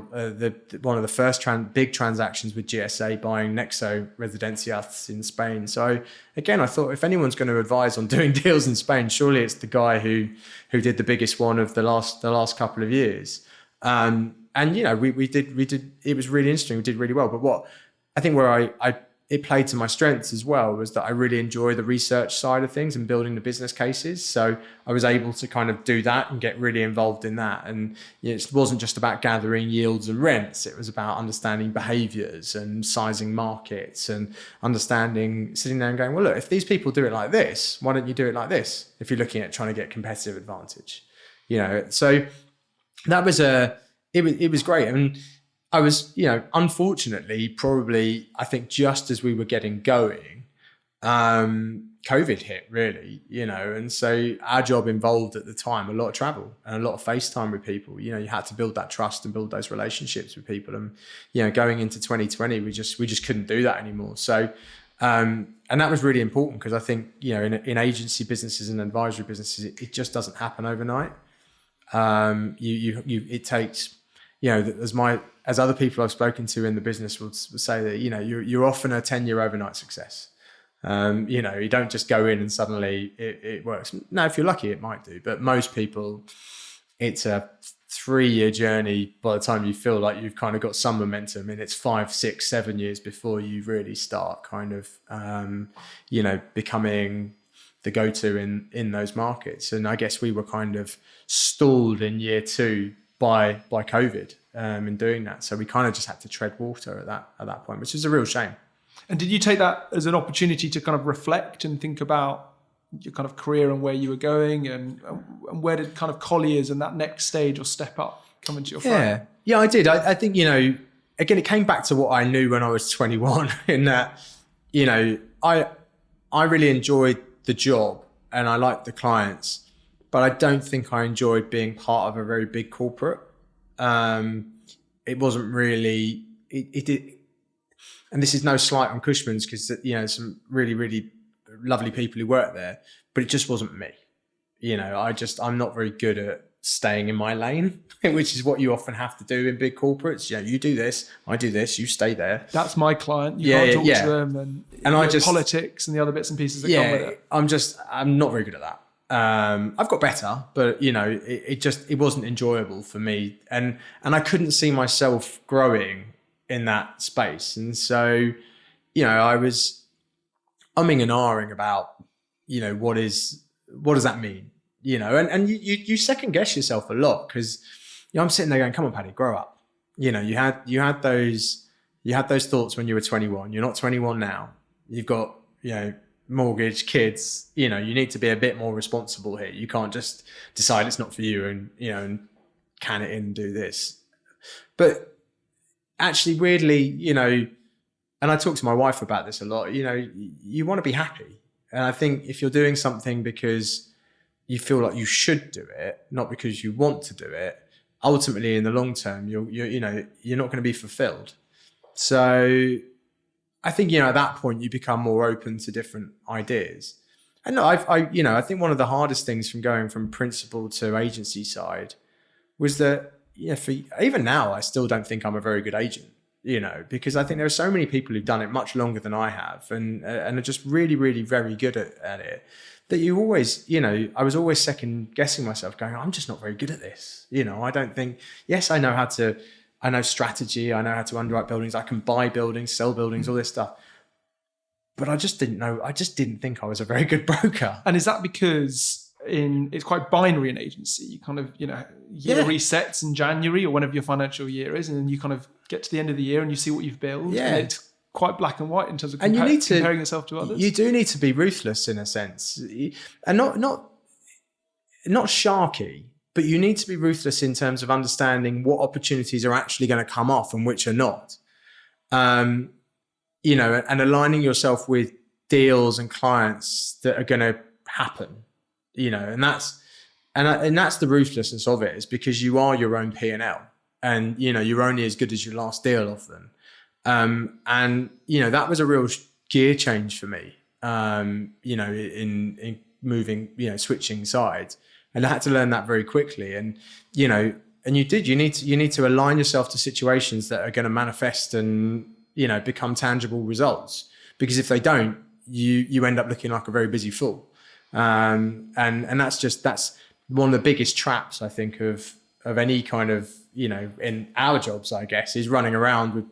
one of the first big transactions with GSA buying Nexo Residencias in Spain. So again, I thought if anyone's going to advise on doing deals in Spain, surely it's the guy who did the biggest one of the last couple of years. And we did. It was really interesting. We did really well. But what I think where it played to my strengths as well was that I really enjoy the research side of things and building the business cases. So I was able to kind of do that and get really involved in that. And it wasn't just about gathering yields and rents. It was about understanding behaviours and sizing markets and sitting there and going, well, look, if these people do it like this, why don't you do it like this? If you're looking at trying to get competitive advantage, So that was it was great. And I was, unfortunately, probably, I think just as we were getting going, COVID hit really, and so our job involved at the time a lot of travel and a lot of FaceTime with people. You had to build that trust and build those relationships with people. And, going into 2020, we just couldn't do that anymore. So, And that was really important because I think, in agency businesses and advisory businesses, it just doesn't happen overnight. It takes, as other people I've spoken to in the business will say that, you're often a 10-year overnight success. You don't just go in and suddenly it works. Now, if you're lucky, it might do, but most people, it's a 3-year journey by the time you feel like you've kind of got some momentum, and it's 5, 6, 7 years before you really start kind of, becoming the go-to in those markets. And I guess we were kind of stalled in year 2 by COVID in doing that. So we kind of just had to tread water at that point, which is a real shame. And did you take that as an opportunity to kind of reflect and think about your kind of career and where you were going, and where did kind of Colliers and that next stage or step up come into your frame? Yeah, I did. I think, again, it came back to what I knew when I was 21 in that, I really enjoyed the job and I liked the clients, but I don't think I enjoyed being part of a very big corporate. It wasn't really, it did. And this is no slight on Cushman's because, some really, really lovely people who work there, but it just wasn't me. I'm not very good at staying in my lane, which is what you often have to do in big corporates. You do this, I do this, you stay there. That's my client. You can't talk to them, and I just politics and the other bits and pieces that come with it. I'm not very good at that. I've got better, but it wasn't enjoyable for me, and I couldn't see myself growing in that space. And so, I was umming and ahhing about, what does that mean? And you second guess yourself a lot because, I'm sitting there going, come on, Paddy, grow up. You had those thoughts when you were 21. You're not 21 now. You've got, mortgage, kids, you need to be a bit more responsible here. You can't just decide it's not for you and can it in and do this. But actually, weirdly, and I talk to my wife about this a lot, you want to be happy. And I think if you're doing something because you feel like you should do it, not because you want to do it, ultimately in the long term, you're not going to be fulfilled. So I think, at that point you become more open to different ideas. And I think one of the hardest things from going from principal to agency side was that, even now, I still don't think I'm a very good agent. Because I think there are so many people who've done it much longer than I have and are just really, really very good at it, that you always, I was always second guessing myself going, I'm just not very good at this. I don't think, yes, I know strategy, I know how to underwrite buildings, I can buy buildings, sell buildings, all this stuff. But I just didn't think I was a very good broker. And is that because it's quite binary in agency? You kind of, year resets in January or whenever your financial year is, and then you kind of get to the end of the year and you see what you've built. Yeah. And it's quite black and white in terms of comparing yourself to others. You do need to be ruthless in a sense, and not sharky, but you need to be ruthless in terms of understanding what opportunities are actually going to come off and which are not. And aligning yourself with deals and clients that are going to happen. And that's the ruthlessness of it, is because you are your own P&L, and you're only as good as your last deal often. And that was a real gear change for me. In moving, switching sides, and I had to learn that very quickly. And you need to align yourself to situations that are going to manifest and become tangible results. Because if they don't, you end up looking like a very busy fool. And that's one of the biggest traps, I think, of any kind of, in our jobs, I guess, is running around with,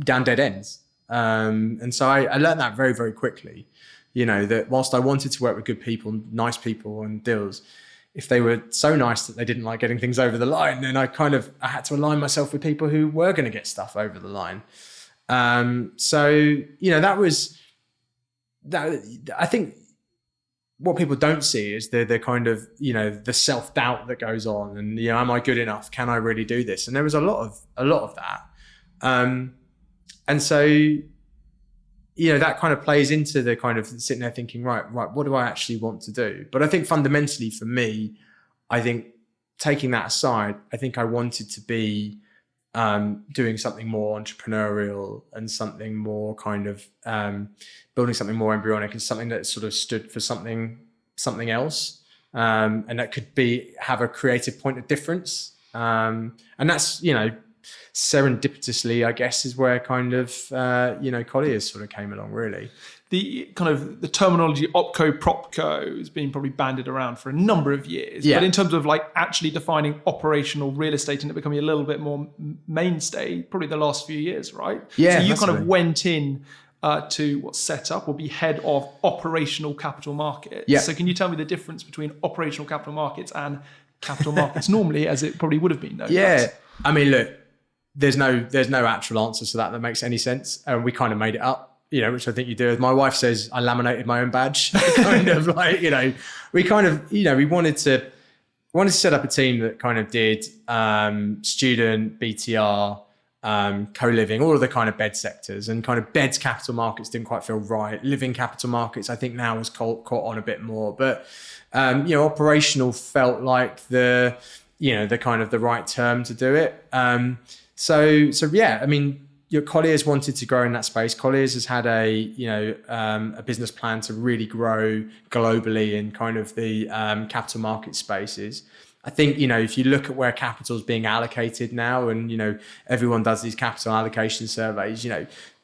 down dead ends. And so I learned that very, very quickly, that whilst I wanted to work with good people, nice people and deals, if they were so nice that they didn't like getting things over the line, then I had to align myself with people who were going to get stuff over the line. That was that. I think what people don't see is the kind of, the self-doubt that goes on, and, am I good enough? Can I really do this? And there was a lot of that. And so, that kind of plays into the kind of sitting there thinking, right, what do I actually want to do? But I think fundamentally for me, I think taking that aside, I think I wanted to be doing something more entrepreneurial and something more kind of building something more embryonic and something that sort of stood for something else, and that could have a creative point of difference, and that's serendipitously, I guess, is where kind of Colliers sort of came along, really. The kind of the terminology opco propco has been probably bandied around for a number of years, Yeah. but in terms of like actually defining operational real estate and it becoming a little bit more mainstay, probably the last few years, right? Yeah, so you massively. kind of went in to what's set up or be head of operational capital markets. Yeah. So can you tell me the difference between operational capital markets and capital markets normally, as it probably would have been known? Yeah, I mean, look, there's no actual answer to that makes any sense, and we kind of made it up. Which I think you do. My wife says I laminated my own badge. Kind of like, we kind of, we wanted to set up a team that kind of did student, BTR, co-living, all of the kind of bed sectors, and kind of beds capital markets didn't quite feel right. Living capital markets, I think now has caught on a bit more, but operational felt like the kind of the right term to do it. So yeah, I mean, Colliers wanted to grow in that space. Colliers has had a business plan to really grow globally in kind of the capital market spaces. I think, if you look at where capital is being allocated now, and, everyone does these capital allocation surveys,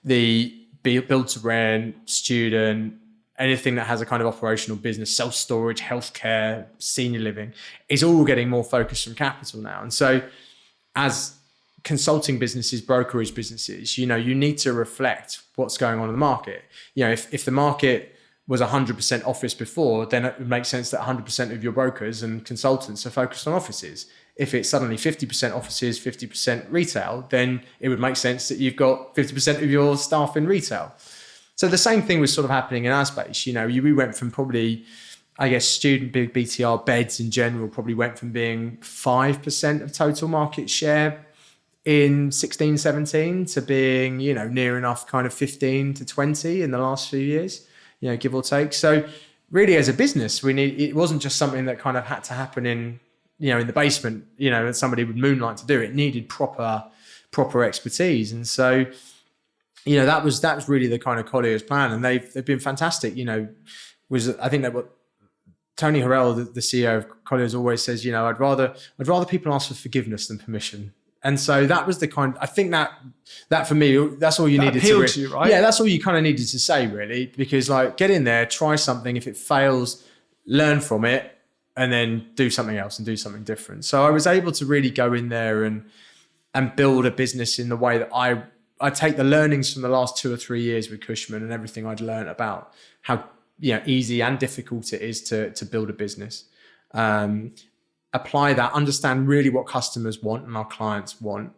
the build to rent, student, anything that has a kind of operational business, self-storage, healthcare, senior living, is all getting more focused from capital now. And so as consulting businesses, brokerage businesses, you need to reflect what's going on in the market. If the market was 100% office before, then it would make sense that 100% of your brokers and consultants are focused on offices. If it's suddenly 50% offices, 50% retail, then it would make sense that you've got 50% of your staff in retail. So the same thing was sort of happening in our space. We went from probably, I guess, student BTR beds in general probably went from being 5% of total market share in 16, 17 to being, near enough kind of 15 to 20 in the last few years, give or take. So really as a business, it wasn't just something that kind of had to happen in the basement, and somebody would moonlight to do it. It needed proper expertise. And so, that was really the kind of Colliers plan. And they've been fantastic, I think that what Tony Harrell, the CEO of Colliers, always says, I'd rather people ask for forgiveness than permission. And so that was the kind, I think that for me, that's all you needed to you, right? Yeah, that's all you kind of needed to say, really, because like, get in there, try something. If it fails, learn from it, and then do something else and do something different. So I was able to really go in there and build a business in the way that I take the learnings from the last 2 or 3 years with Cushman and everything I'd learned about how easy and difficult it is to build a business. Apply that, understand really what customers want and our clients want,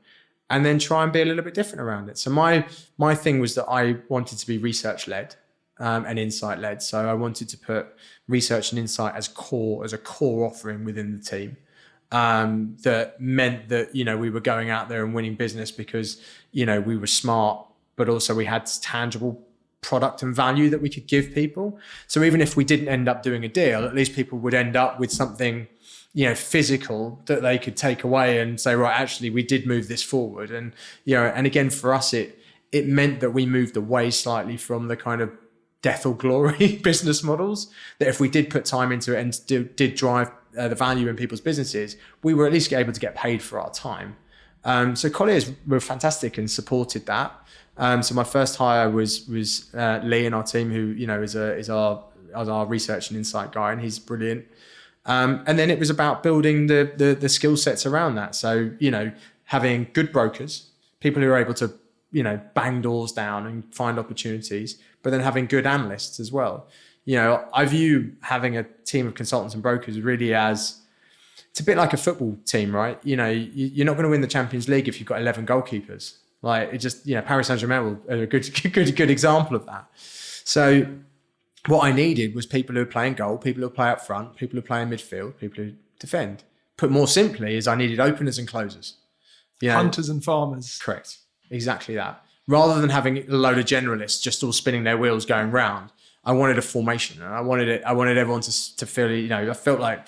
and then try and be a little bit different around it. So my thing was that I wanted to be research-led and insight-led. So I wanted to put research and insight as a core offering within the team. That meant that, we were going out there and winning business because, we were smart, but also we had tangible product and value that we could give people. So even if we didn't end up doing a deal, at least people would end up with something physical that they could take away and say, right, actually, we did move this forward. And, and again, for us, it meant that we moved away slightly from the kind of death or glory business models, that if we did put time into it and did drive the value in people's businesses, we were at least able to get paid for our time. So Colliers were fantastic and supported that. So my first hire was Lee in our team, who, is our research and insight guy, and he's brilliant. And then it was about building the skill sets around that. So, having good brokers, people who are able to, bang doors down and find opportunities, but then having good analysts as well. I view having a team of consultants and brokers really as, it's a bit like a football team, right? You're not going to win the Champions League if you've got 11 goalkeepers. Like, it just, Paris Saint-Germain are a good example of that. So what I needed was people who are playing goal, people who play up front, people who play in midfield, people who defend. Put more simply, is I needed openers and closers. Hunters and farmers. Correct. Exactly that. Rather than having a load of generalists just all spinning their wheels going round, I wanted a formation, and I wanted everyone to feel, I felt like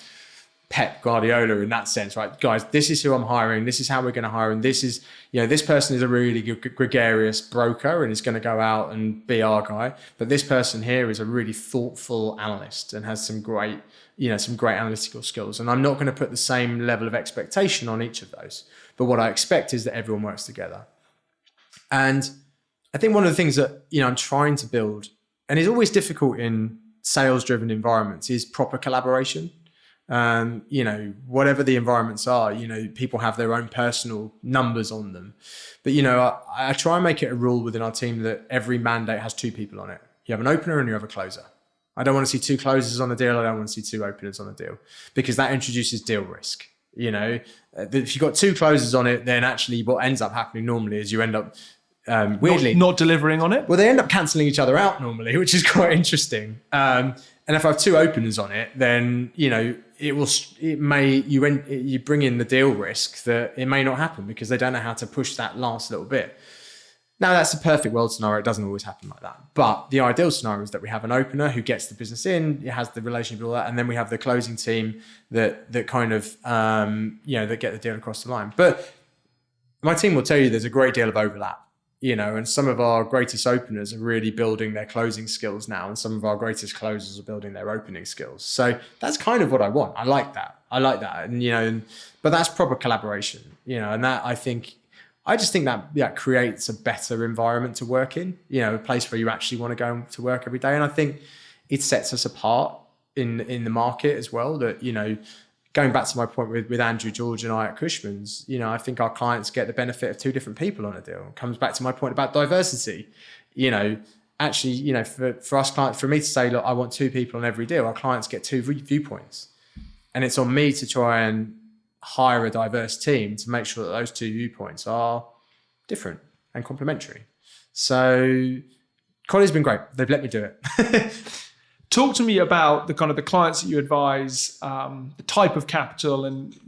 Pep Guardiola in that sense, right? Guys, this is who I'm hiring. This is how we're going to hire. And this is, this person is a really good, gregarious broker and is going to go out and be our guy. But this person here is a really thoughtful analyst and has some great analytical skills. And I'm not going to put the same level of expectation on each of those. But what I expect is that everyone works together. And I think one of the things that, I'm trying to build, and is always difficult in sales-driven environments, is proper collaboration. Whatever the environments are, people have their own personal numbers on them. But, I try and make it a rule within our team that every mandate has two people on it. You have an opener and you have a closer. I don't want to see two closers on a deal. I don't want to see two openers on a deal, because that introduces deal risk. If you've got two closers on it, then actually what ends up happening normally is you end up weirdly not delivering on it. Well, they end up cancelling each other out normally, which is quite interesting. And if I have two openers on it, then you bring in the deal risk that it may not happen because they don't know how to push that last little bit. Now, that's a perfect world scenario. It doesn't always happen like that. But the ideal scenario is that we have an opener who gets the business in, it has the relationship with all that, and then we have the closing team that kind of that get the deal across the line. But my team will tell you there's a great deal of overlap. And some of our greatest openers are really building their closing skills now, and some of our greatest closers are building their opening skills. So that's kind of what I want. I like that. And but that's proper collaboration. And that I just think that creates a better environment to work in. A place where you actually want to go to work every day. And I think it sets us apart in the market as well. That going back to my point with Andrew, George and I at Cushman's, I think our clients get the benefit of two different people on a deal. It comes back to my point about diversity. Actually, for us clients, for me to say, look, I want two people on every deal, our clients get two viewpoints. And it's on me to try and hire a diverse team to make sure that those two viewpoints are different and complementary. So Colliers has been great. They've let me do it. Talk to me about the clients that you advise, the type of capital, and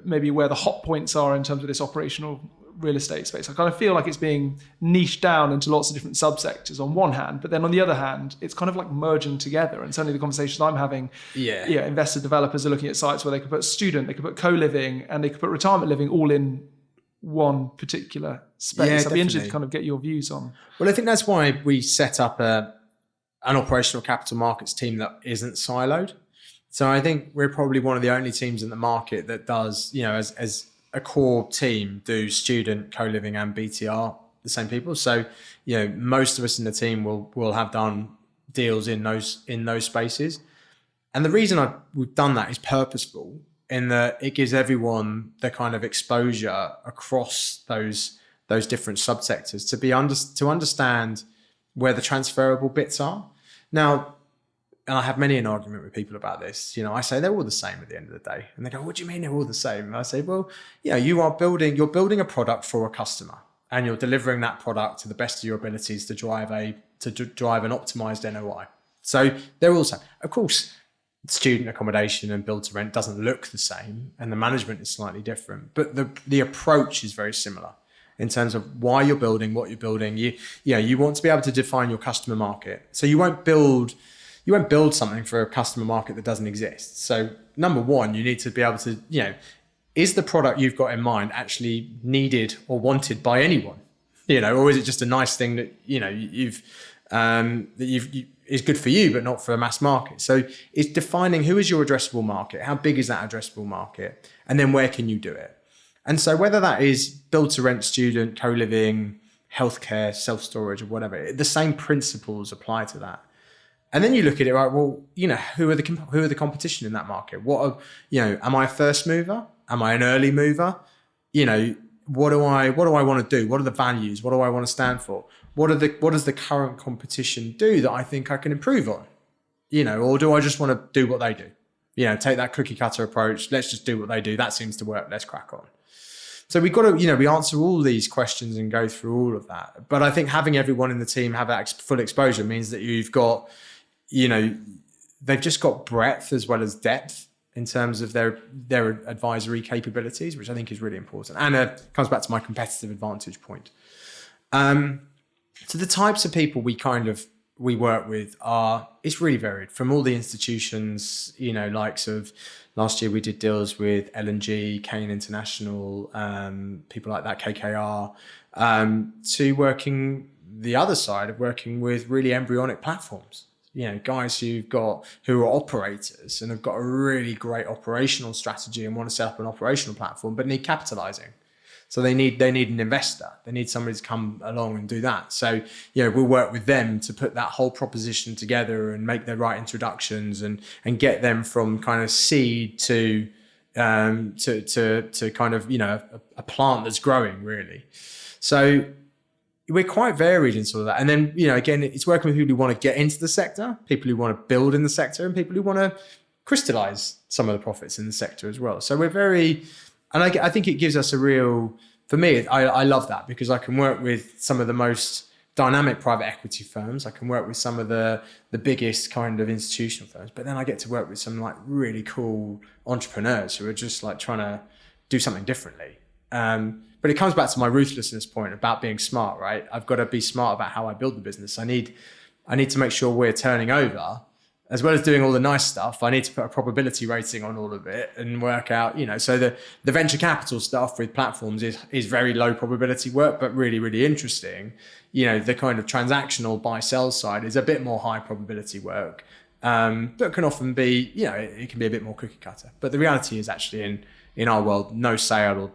maybe where the hot points are in terms of this operational real estate space. I kind of feel like it's being niched down into lots of different subsectors on one hand, but then on the other hand, it's kind of like merging together. And certainly the conversations I'm having, investor developers are looking at sites where they could put student, they could put co-living, and they could put retirement living all in one particular space. I'd be interested to kind of get your views on. Well, I think that's why we set up an operational capital markets team that isn't siloed. So I think we're probably one of the only teams in the market that does, as a core team, do student, co-living and BTR, the same people. So, most of us in the team will have done deals in those spaces. And the reason we've done that is purposeful, in that it gives everyone the kind of exposure across those different subsectors to understand where the transferable bits are. Now, and I have many an argument with people about this. I say they're all the same at the end of the day. And they go, what do you mean they're all the same? And I say, well, you're building a product for a customer, and you're delivering that product to the best of your abilities to drive an optimized NOI. So they're all the same. Of course, student accommodation and build to rent doesn't look the same, and the management is slightly different, but the approach is very similar in terms of why you're building, what you're building. You want to be able to define your customer market. So you won't build something for a customer market that doesn't exist. So number one, you need to be able to, is the product you've got in mind actually needed or wanted by anyone? Or is it just a nice thing that, is good for you, but not for a mass market? So it's defining who is your addressable market, how big is that addressable market, and then where can you do it? And so whether that is build to rent, student, co-living, healthcare, self-storage, or whatever, the same principles apply to that. And then you look at it, right? Well, who are the competition in that market? Am I a first mover? Am I an early mover? What do I want to do? What are the values? What do I want to stand for? What does the current competition do that I think I can improve on? Or do I just want to do what they do? Take that cookie cutter approach. Let's just do what they do. That seems to work. Let's crack on. So we've got to, we answer all these questions and go through all of that. But I think having everyone in the team have that full exposure means that you've got, they've just got breadth as well as depth in terms of their advisory capabilities, which I think is really important. And comes back to my competitive advantage point. So the types of people we work with it's really varied, from all the institutions, likes of Last year we did deals with L&G, Kane International, people like that, KKR, to working the other side of working with really embryonic platforms. Guys who are operators and have got a really great operational strategy and want to set up an operational platform, but need capitalizing. So they need an investor. They need somebody to come along and do that. So, we'll work with them to put that whole proposition together and make the right introductions and get them from kind of seed to kind of, a plant that's growing really. So we're quite varied in sort of that. And then, again, it's working with people who want to get into the sector, people who want to build in the sector, and people who want to crystallize some of the profits in the sector as well. So we're very... And I think it gives us a real, for me, I love that because I can work with some of the most dynamic private equity firms. I can work with some of the biggest kind of institutional firms, but then I get to work with some like really cool entrepreneurs who are just like trying to do something differently. But it comes back to my ruthlessness point about being smart, right? I've got to be smart about how I build the business. I need to make sure we're turning over. As well as doing all the nice stuff, I need to put a probability rating on all of it and work out, so the venture capital stuff with platforms is very low probability work, but really, really interesting. The kind of transactional buy-sell side is a bit more high probability work, but can often be, it can be a bit more cookie cutter. But the reality is actually in our world, no sale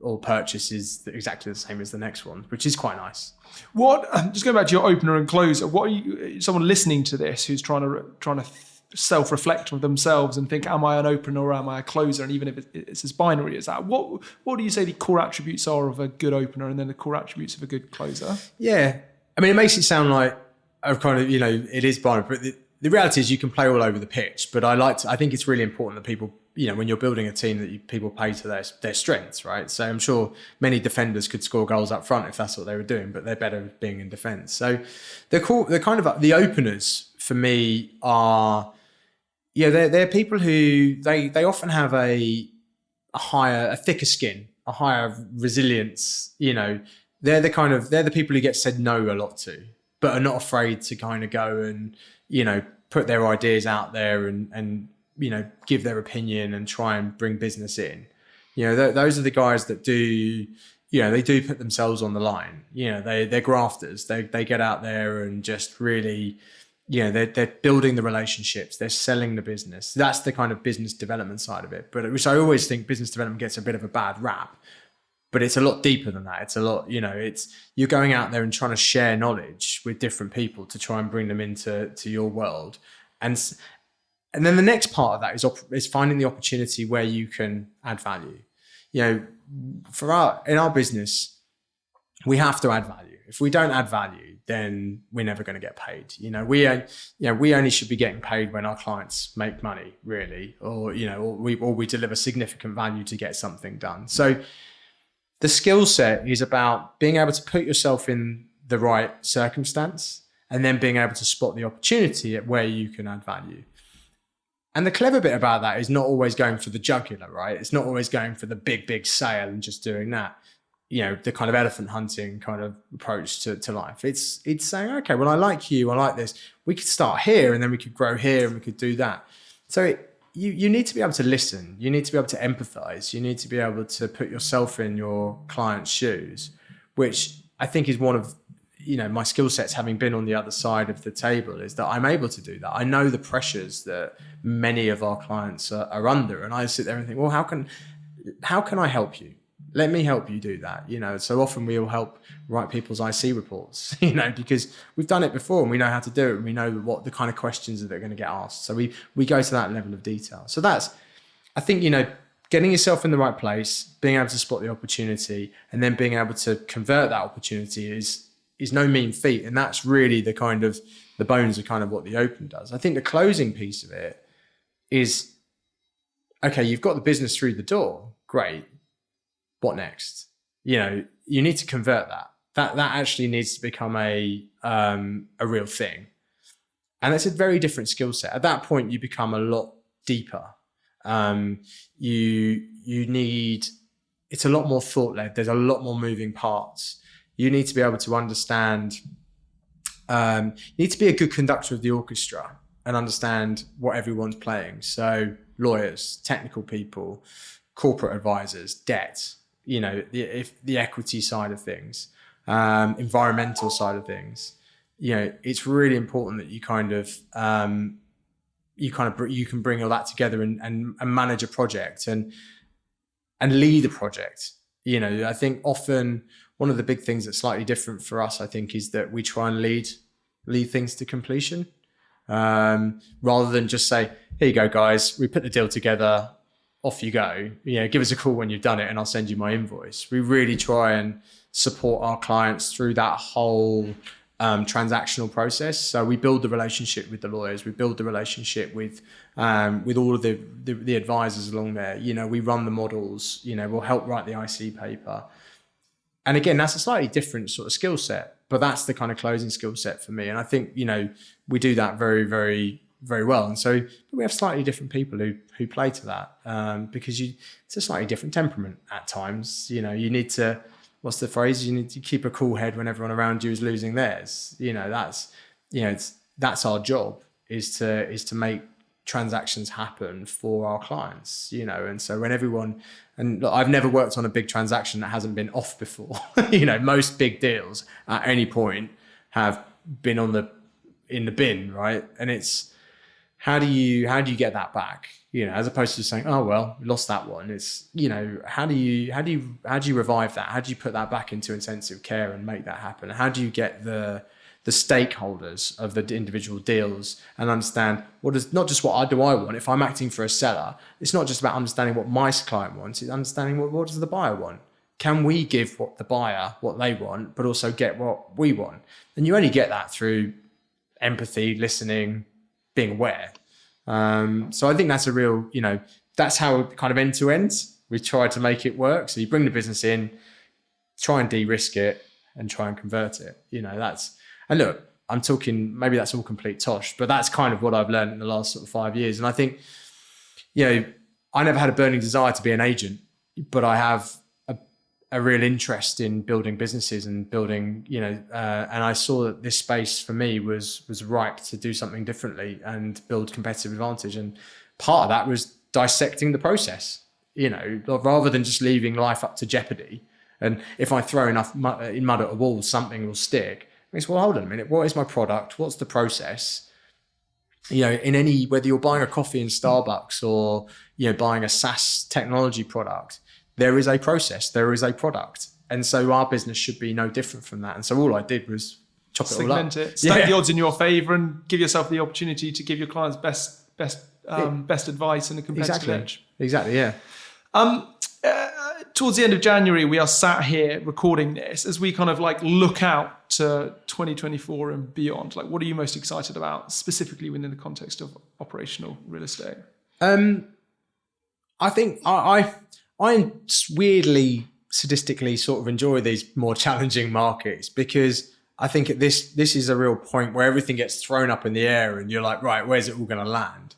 or purchase is exactly the same as the next one, which is quite nice. Just going back to your opener and closer, what are you, someone listening to this who's trying to self-reflect with themselves and think, am I an opener or am I a closer? And even if it's as binary as that, what do you say the core attributes are of a good opener and then the core attributes of a good closer? Yeah. I mean, it makes it sound like I've kind of, it is binary, but the reality is you can play all over the pitch, but I think it's really important that people, when you're building a team, that people play to their strengths, right? So I'm sure many defenders could score goals up front if that's what they were doing, but they're better being in defence. So they're kind of the openers for me are, they're people who they often have a thicker skin, a higher resilience. They're the people who get said no a lot to, but are not afraid to kind of go and put their ideas out there and give their opinion and try and bring business in. Those are the guys that do, they do put themselves on the line. They're grafters. They get out there and just really, they're building the relationships. They're selling the business. That's the kind of business development side of it. But which I always think business development gets a bit of a bad rap. But it's a lot deeper than that. It's a lot, it's you're going out there and trying to share knowledge with different people to try and bring them into your world. And then the next part of that is finding the opportunity where you can add value. In our business, we have to add value. If we don't add value, then we're never going to get paid. We only should be getting paid when our clients make money, really, or we deliver significant value to get something done. So the skill set is about being able to put yourself in the right circumstance and then being able to spot the opportunity at where you can add value. And the clever bit about that is not always going for the jugular, right? It's not always going for the big sale and just doing that. The kind of elephant hunting kind of approach to life. It's saying, okay, well, I like you, I like this. We could start here and then we could grow here and we could do that. So you need to be able to listen. You need to be able to empathize. You need to be able to put yourself in your client's shoes, which I think is one of, my skill sets, having been on the other side of the table, is that I'm able to do that. I know the pressures that many of our clients are under. And I sit there and think, well, how can I help you? Let me help you do that. So often we will help write people's IC reports, because we've done it before and we know how to do it. And we know what the kind of questions that they're going to get asked. So we go to that level of detail. So I think, getting yourself in the right place, being able to spot the opportunity and then being able to convert that opportunity is no mean feat. And that's really the bones of kind of what the open does. I think the closing piece of it is, okay, you've got the business through the door. Great. What next? You need to convert that. That actually needs to become a real thing. And that's a very different skill set. At that point, you become a lot deeper. It's a lot more thought-led. There's a lot more moving parts. You need to be able to understand, you need to be a good conductor of the orchestra. and understand what everyone's playing. So lawyers, technical people, corporate advisors, debt, the equity side of things, environmental side of things. It's really important that you can bring all that together and manage a project and lead a project. I think often one of the big things that's slightly different for us, I think, is that we try and lead things to completion, rather than just say, here you go, guys, we put the deal together, off you go. Give us a call when you've done it and I'll send you my invoice. We really try and support our clients through that whole transactional process. So we build the relationship with the lawyers, we build the relationship with all of the advisors along there. We run the models, we'll help write the IC paper. And again, that's a slightly different sort of skill set, but that's the kind of closing skill set for me. And I think, we do that very, very, very well. And so we have slightly different people who play to that, because it's a slightly different temperament at times. You need to, what's the phrase? You need to keep a cool head when everyone around you is losing theirs. That's our job, is to make transactions happen for our clients, and so when everyone, and look, I've never worked on a big transaction that hasn't been off before. Most big deals at any point have been in the bin, right? And it's, how do you get that back? As opposed to saying, oh well, we lost that one. It's, how do you revive that? How do you put that back into intensive care and make that happen? How do you get the stakeholders of the individual deals and understand not just what do I want? If I'm acting for a seller, it's not just about understanding what my client wants, it's understanding what does the buyer want? Can we give the buyer what they want, but also get what we want? And you only get that through empathy, listening, being aware. So I think that's a real, that's how kind of end to end we try to make it work. So you bring the business in, try and de-risk it and try and convert it. And look, I'm talking, maybe that's all complete tosh, but that's kind of what I've learned in the last sort of 5 years. And I think, I never had a burning desire to be an agent, but I have a real interest in building businesses and building, and I saw that this space for me was ripe to do something differently and build competitive advantage. And part of that was dissecting the process, rather than just leaving life up to jeopardy. And if I throw enough mud at a wall, something will stick. It's, well, hold on a minute. What is my product? What's the process? Whether you're buying a coffee in Starbucks or, buying a SaaS technology product, there is a process, there is a product. And so our business should be no different from that. And so all I did was chop it all up. Stack the odds in your favor and give yourself the opportunity to give your clients best advice and a competitive edge. Exactly, yeah. Towards the end of January, we are sat here recording this as we kind of look out to 2024 and beyond. What are you most excited about, specifically within the context of operational real estate? I think I weirdly, sadistically sort of enjoy these more challenging markets, because I think this is a real point where everything gets thrown up in the air and you're like, right, where's it all going to land?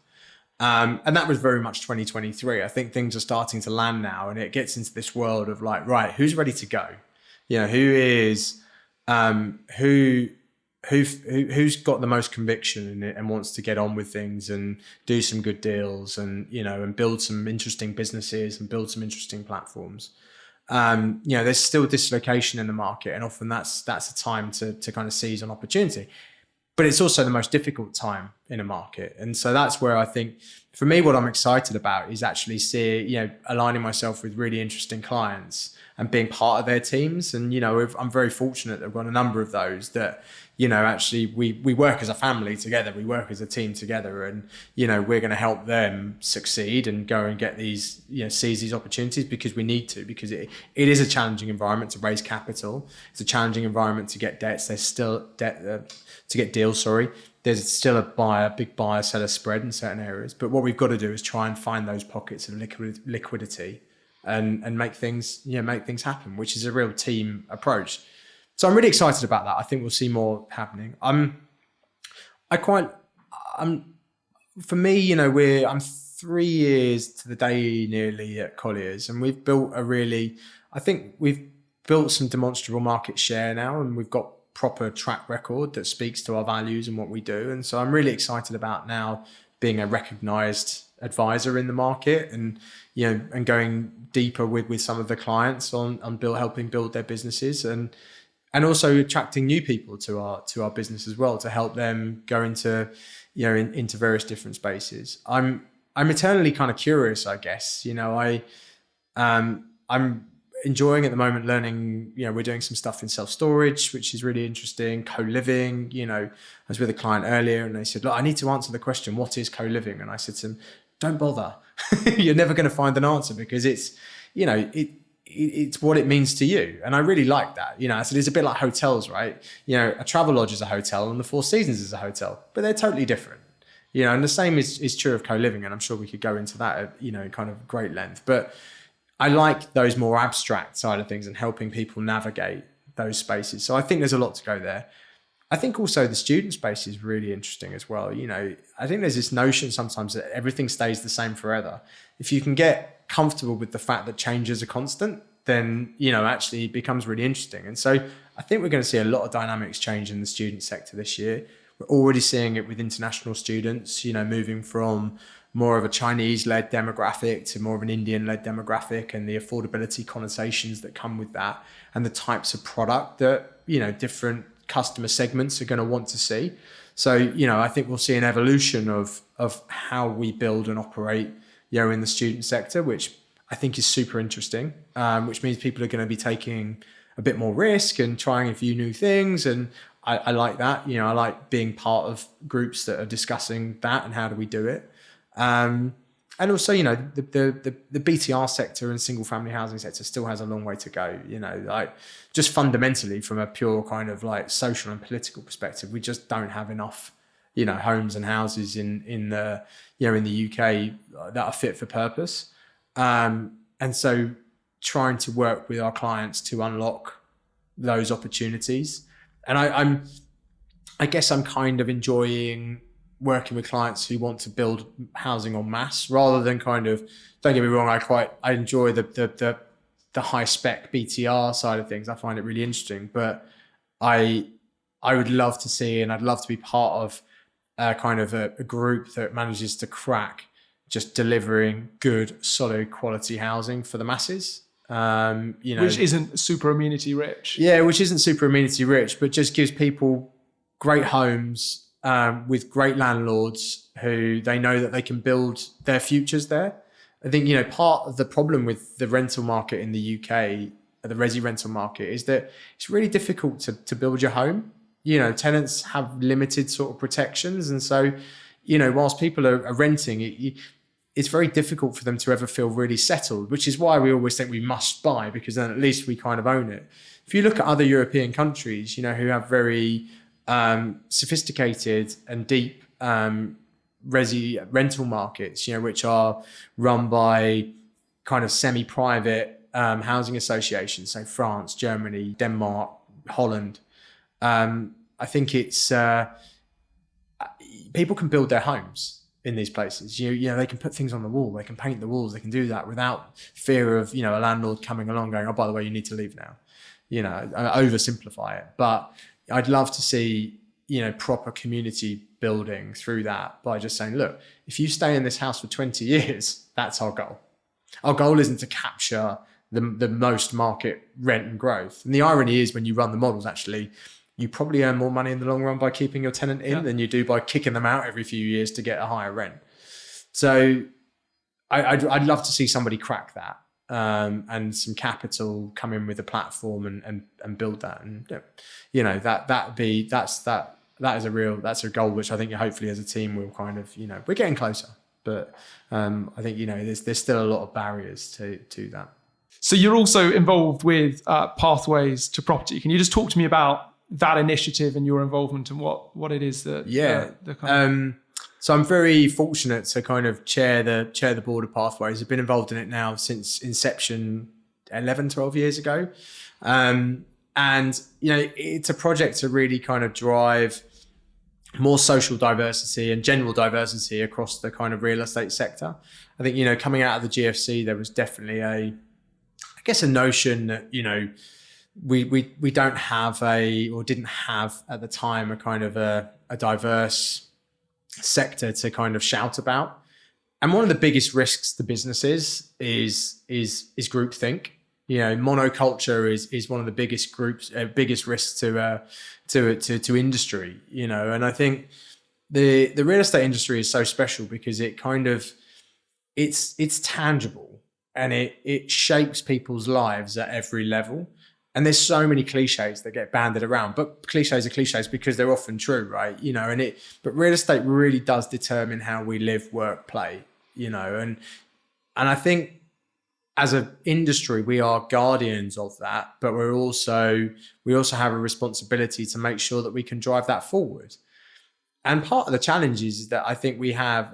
And that was very much 2023. I think things are starting to land now, and it gets into this world of right, who's ready to go? Who's got the most conviction in it and wants to get on with things and do some good deals and, and build some interesting businesses and build some interesting platforms. There's still dislocation in the market, and often that's a time to kind of seize on opportunity. But it's also the most difficult time in a market. And so that's where I think, for me, what I'm excited about is actually aligning myself with really interesting clients and being part of their teams. And, I'm very fortunate that I've got a number of those that, actually we work as a family together, we work as a team together, and, we're going to help them succeed and go and get these, seize these opportunities, because we need to, because it is a challenging environment to raise capital. It's a challenging environment to get debts. There's still to get deals, There's still a big buyer-seller spread in certain areas. But what we've got to do is try and find those pockets of liquidity and make things happen, which is a real team approach. So I'm really excited about that. I think we'll see more happening. For me, I'm 3 years to the day nearly at Colliers, and we've built some demonstrable market share now, and we've got proper track record that speaks to our values and what we do. And so I'm really excited about now being a recognized advisor in the market, and and going deeper with some of the clients on helping build their businesses, and also attracting new people to our business as well, to help them go into into various different spaces. I'm eternally kind of curious, I guess. I'm enjoying at the moment learning. We're doing some stuff in self-storage, which is really interesting. Co-living. I was with a client earlier and they said, look, I need to answer the question, what is co-living? And I said to them, don't bother. You're never going to find an answer, because it's what it means to you. And I really like that. I said, it's a bit like hotels, right? A Travelodge is a hotel and the Four Seasons is a hotel, but they're totally different. And the same is true of co-living. And I'm sure we could go into that at, kind of great length. But I like those more abstract side of things and helping people navigate those spaces. So I think there's a lot to go there. I think also the student space is really interesting as well. I think there's this notion sometimes that everything stays the same forever. If you can get comfortable with the fact that changes are constant, then, actually it becomes really interesting. And so I think we're going to see a lot of dynamics change in the student sector this year. We're already seeing it with international students, moving from more of a Chinese-led demographic to more of an Indian-led demographic, and the affordability connotations that come with that, and the types of product that, different customer segments are going to want to see. So, I think we'll see an evolution of how we build and operate, in the student sector, which I think is super interesting, which means people are going to be taking a bit more risk and trying a few new things. And I like that. I like being part of groups that are discussing that and how do we do it. And also, the BTR sector and single family housing sector still has a long way to go. Like just fundamentally from a pure kind of like social and political perspective, we just don't have enough, homes and houses in the UK that are fit for purpose. And so trying to work with our clients to unlock those opportunities. And I guess I'm kind of enjoying working with clients who want to build housing en masse, rather than kind of, don't get me wrong, I enjoy the high spec BTR side of things. I find it really interesting, but I would love to see, and I'd love to be part of kind of a group that manages to crack just delivering good, solid, quality housing for the masses. Which isn't super amenity rich. Yeah, which isn't super amenity rich, but just gives people great homes with great landlords who they know that they can build their futures there. I think, part of the problem with the rental market in the UK, the resi rental market, is that it's really difficult to build your home. Tenants have limited sort of protections. And so, whilst people are renting, it's very difficult for them to ever feel really settled, which is why we always think we must buy, because then at least we kind of own it. If you look at other European countries, who have very sophisticated and deep resi rental markets, which are run by kind of semi-private housing associations, so France, Germany, Denmark, Holland. I think it's people can build their homes in these places. They can put things on the wall, they can paint the walls, they can do that without fear of a landlord coming along going, oh, by the way, you need to leave now. I oversimplify it, but I'd love to see proper community building through that, by just saying, look, if you stay in this house for 20 years, that's our goal. Our goal isn't to capture the most market rent and growth. And the irony is, when you run the models, actually, you probably earn more money in the long run by keeping your tenant in than you do by kicking them out every few years to get a higher rent. So I'd love to see somebody crack that, and some capital come in with a platform and build that. And that's a goal which I think hopefully as a team we'll kind of, we're getting closer, but I think there's still a lot of barriers to that. So you're also involved with Pathways to Property. Can you just talk to me about that initiative and your involvement and what it is that so I'm very fortunate to kind of chair the board of Pathways. I've been involved in it now since inception 12 years ago. And it's a project to really kind of drive more social diversity and general diversity across the kind of real estate sector. I think, coming out of the GFC, there was definitely a notion that, we don't have or didn't have at the time a kind of a diverse sector to kind of shout about. And one of the biggest risks to businesses is groupthink. Monoculture is one of the biggest biggest risks to industry. And I think the real estate industry is so special because it kind of it's tangible and it shapes people's lives at every level. And there's so many cliches that get banded around, but cliches are cliches because they're often true, right? But real estate really does determine how we live, work, play. And I think as an industry, we are guardians of that, but we also have a responsibility to make sure that we can drive that forward. And part of the challenge is that I think we had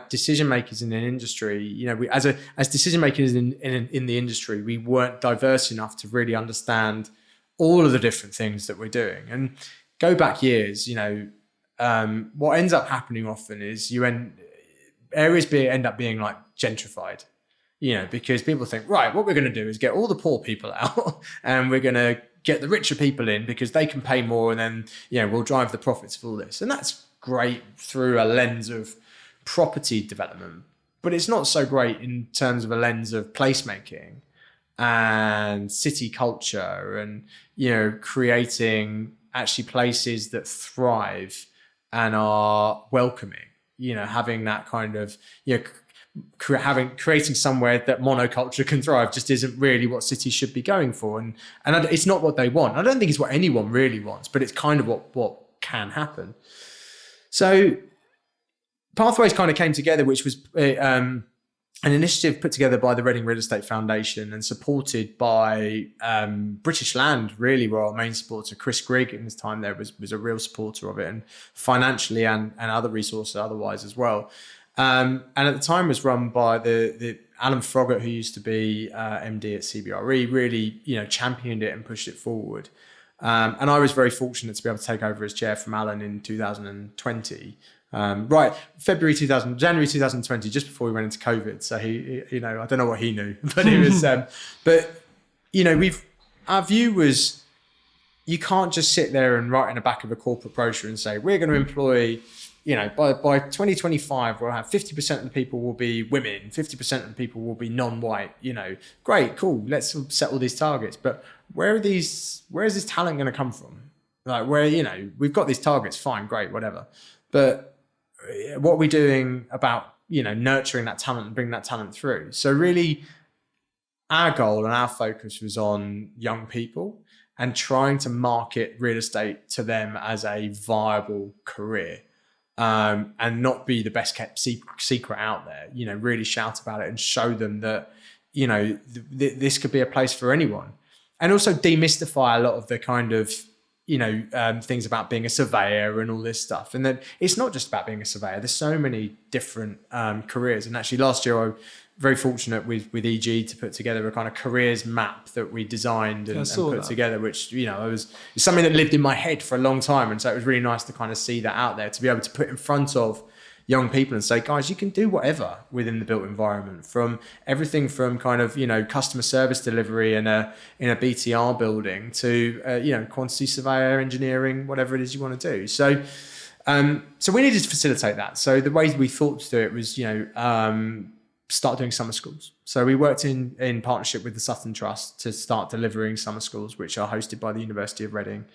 decision makers in an industry. As decision makers in the industry, we weren't diverse enough to really understand all of the different things that we're doing. And go back years, what ends up happening often is areas end up being like gentrified. Because people think, right, what we're going to do is get all the poor people out and we're going to get the richer people in because they can pay more and then, we'll drive the profits of all this. And that's great through a lens of property development, but it's not so great in terms of a lens of placemaking and city culture and, creating actually places that thrive and are welcoming, having that kind of, creating somewhere that monoculture can thrive just isn't really what cities should be going for. And it's not what they want. I don't think it's what anyone really wants, but it's kind of what can happen. So Pathways kind of came together, which was an initiative put together by the Reading Real Estate Foundation and supported by British Land, really were our main supporter. Chris Grigg in his time there was a real supporter of it, and financially and other resources otherwise as well. And at the time was run by the Alan Froggatt, who used to be MD at CBRE, really, championed it and pushed it forward. And I was very fortunate to be able to take over as chair from Alan in 2020. January 2020, just before we went into COVID. So he I don't know what he knew, but it was, our view was, you can't just sit there and write in the back of a corporate brochure and say, we're going to employ, by 2025, we'll have 50% of the people will be women, 50% of the people will be non-white, great, cool. Let's set all these targets. But where is this talent going to come from? Like we've got these targets, fine, great, whatever. But what are we doing about, nurturing that talent and bringing that talent through? So really our goal and our focus was on young people and trying to market real estate to them as a viable career. And not be the best kept secret out there, really shout about it and show them that, this could be a place for anyone. And also demystify a lot of the kind of, things about being a surveyor and all this stuff. And that it's not just about being a surveyor. There's so many different careers. And actually last year I was very fortunate with EG to put together a kind of careers map that we designed and put together, which, it's something that lived in my head for a long time. And so it was really nice to kind of see that out there, to be able to put in front of young people and say, guys, you can do whatever within the built environment, from everything from kind of, customer service delivery in a BTR building to, quantity surveyor, engineering, whatever it is you want to do. So we needed to facilitate that. So the way we thought to do it was, start doing summer schools. So we worked in partnership with the Sutton Trust to start delivering summer schools, which are hosted by the University of Reading.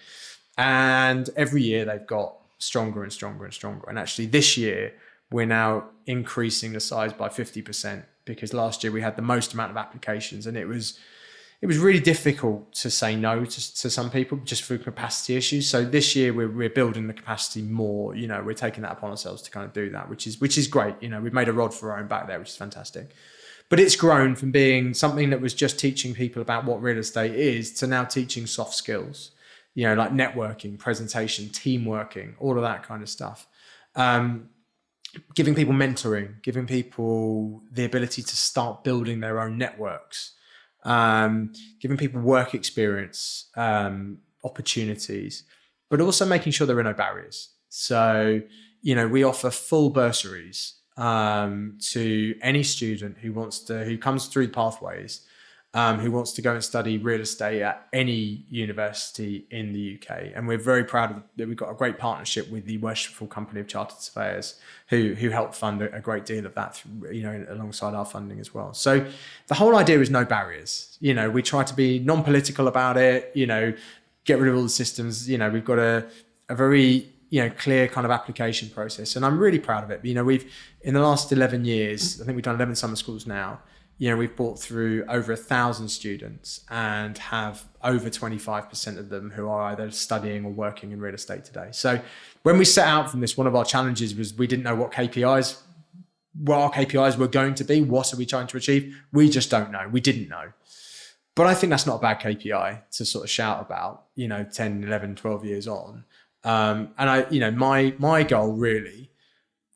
And every year they've got stronger and stronger and stronger. And actually this year, we're now increasing the size by 50%, because last year we had the most amount of applications, and it was really difficult to say no to some people just for capacity issues. So this year we're building the capacity more. We're taking that upon ourselves to kind of do that, which is great. We've made a rod for our own back there, which is fantastic. But it's grown from being something that was just teaching people about what real estate is to now teaching soft skills, like networking, presentation, team working, all of that kind of stuff. Giving people mentoring, giving people the ability to start building their own networks. Giving people work experience, opportunities, but also making sure there are no barriers. So, we offer full bursaries to any student who comes through Pathways, who wants to go and study real estate at any university in the UK. And we're very proud that we've got a great partnership with the Worshipful Company of Chartered Surveyors, who help fund a great deal of that, alongside our funding as well. So the whole idea is no barriers. We try to be non-political about it, get rid of all the systems. We've got a very clear kind of application process, and I'm really proud of it. We've, in the last 11 years, I think we've done 11 summer schools now. We've brought through over 1,000 students and have over 25% of them who are either studying or working in real estate today. So when we set out from this, one of our challenges was we didn't know what our KPIs were going to be. What are we trying to achieve? We just don't know. We didn't know. But I think that's not a bad KPI to sort of shout about, 10, 11, 12 years on. My goal really,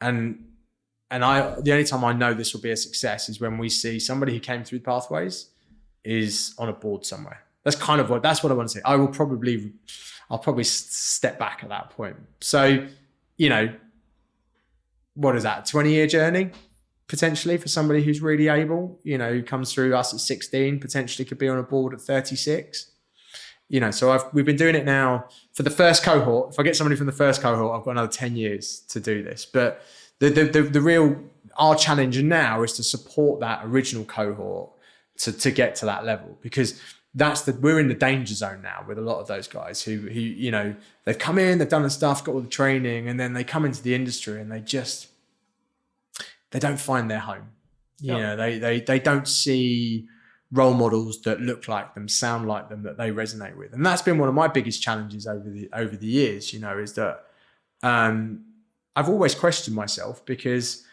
the only time I know this will be a success is when we see somebody who came through the pathways is on a board somewhere. That's what I want to see. I'll probably step back at that point. So, what is that? 20-year journey potentially for somebody who's really able, who comes through us at 16, potentially could be on a board at 36. So we've been doing it now for the first cohort. If I get somebody from the first cohort, I've got another 10 years to do this. But our challenge now is to support that original cohort to get to that level, because we're in the danger zone now with a lot of those guys who they've come in, they've done the stuff, got all the training, and then they come into the industry and they don't find their home. They don't see role models that look like them, sound like them, that they resonate with. And that's been one of my biggest challenges over the years, is that I've always questioned myself, because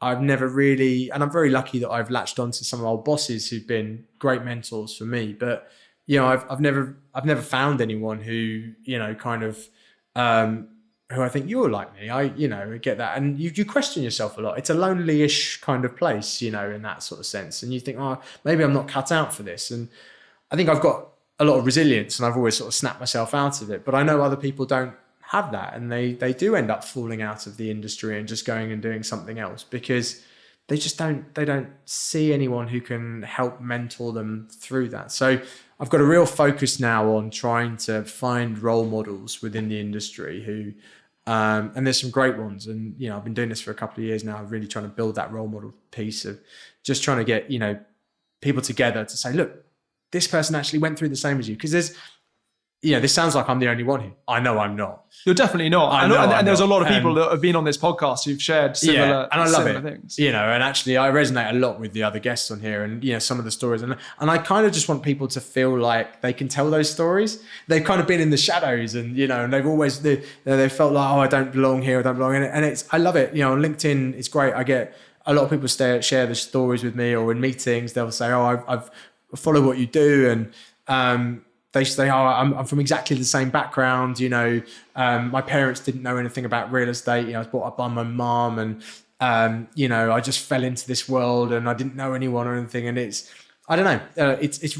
I've never really, and I'm very lucky that I've latched onto some of our bosses who've been great mentors for me. But I've never found anyone who who I think you're like me. I get that, and you question yourself a lot. It's a lonely-ish kind of place, in that sort of sense, and you think, oh, maybe I'm not cut out for this. And I think I've got a lot of resilience, and I've always sort of snapped myself out of it. But I know other people don't have that, and they do end up falling out of the industry and just going and doing something else, because they don't see anyone who can help mentor them through that. So I've got a real focus now on trying to find role models within the industry who and there's some great ones, and I've been doing this for a couple of years now, really trying to build that role model piece of just trying to get people together to say, look, this person actually went through the same as you. Because there's this sounds like I'm the only one here. I know I'm not. You're definitely not. And there's a lot of people that have been on this podcast who've shared similar, and I love it. Things. And actually I resonate a lot with the other guests on here, and some of the stories, and I kind of just want people to feel like they can tell those stories. They've kind of been in the shadows, and and they've always they felt like, oh, I don't belong here, I don't belong in it. And I love it. On LinkedIn, it's great. I get a lot of people share the stories with me, or in meetings they'll say, oh, I follow what you do, and they say, oh, I'm from exactly the same background. My parents didn't know anything about real estate. I was brought up by my mom, and I just fell into this world, and I didn't know anyone or anything. And I don't know. It's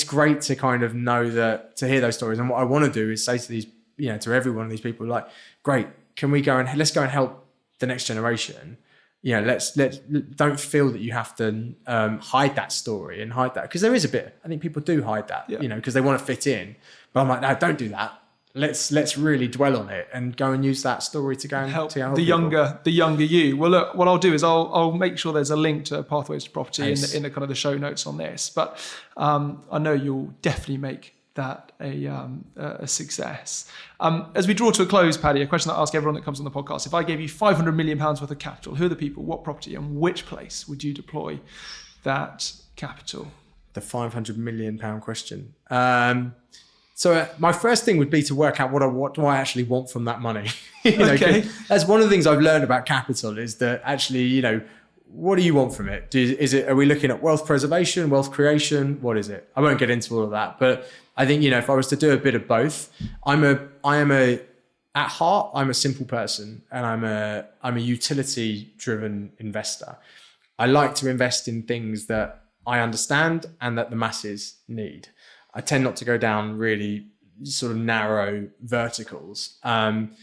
great to kind of know that, to hear those stories. And what I want to do is say to these, to every one of these people, like, great, can we let's go and help the next generation. Let's don't feel that you have to hide that story and hide that, because there is a bit. I think people do hide that, because they want to fit in. But I'm like, no, don't do that. Let's really dwell on it and go and use that story to go and help the younger you. Well, look, what I'll do is I'll make sure there's a link to Pathways to Property in the kind of the show notes on this. But I know you'll definitely make that a success. As we draw to a close, Paddy, a question that I ask everyone that comes on the podcast: if I gave you £500 million worth of capital, who are the people, what property, and which place would you deploy that capital? The £500 million question. So my first thing would be to work out what do I actually want from that money. Okay. That's one of the things I've learned about capital, is that actually, what do you want from it? Are we looking at wealth preservation, wealth creation? What is it? I won't get into all of that, but I think, if I was to do a bit of both, at heart, I'm a simple person, and I'm a utility driven investor. I like to invest in things that I understand and that the masses need. I tend not to go down really sort of narrow verticals. And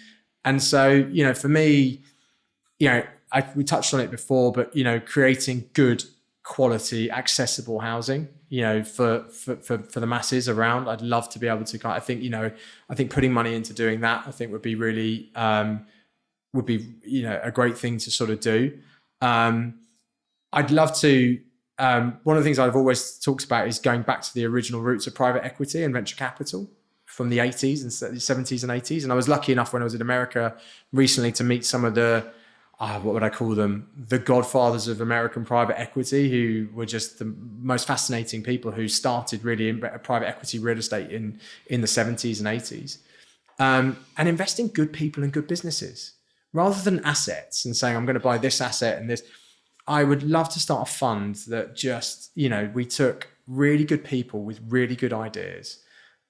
so, for me, we touched on it before, but, creating good quality, accessible housing for the masses around. I'd love to be able to I think putting money into doing that, I think would be really, a great thing to sort of do. I'd love to, one of the things I've always talked about is going back to the original roots of private equity and venture capital from the 80s and 70s and 80s. And I was lucky enough when I was in America recently to meet some of the, what would I call them? The godfathers of American private equity, who were just the most fascinating people who started really in private equity real estate in the 70s and 80s. And invest in good people and good businesses rather than assets and saying, I'm going to buy this asset and this. I would love to start a fund that just, we took really good people with really good ideas.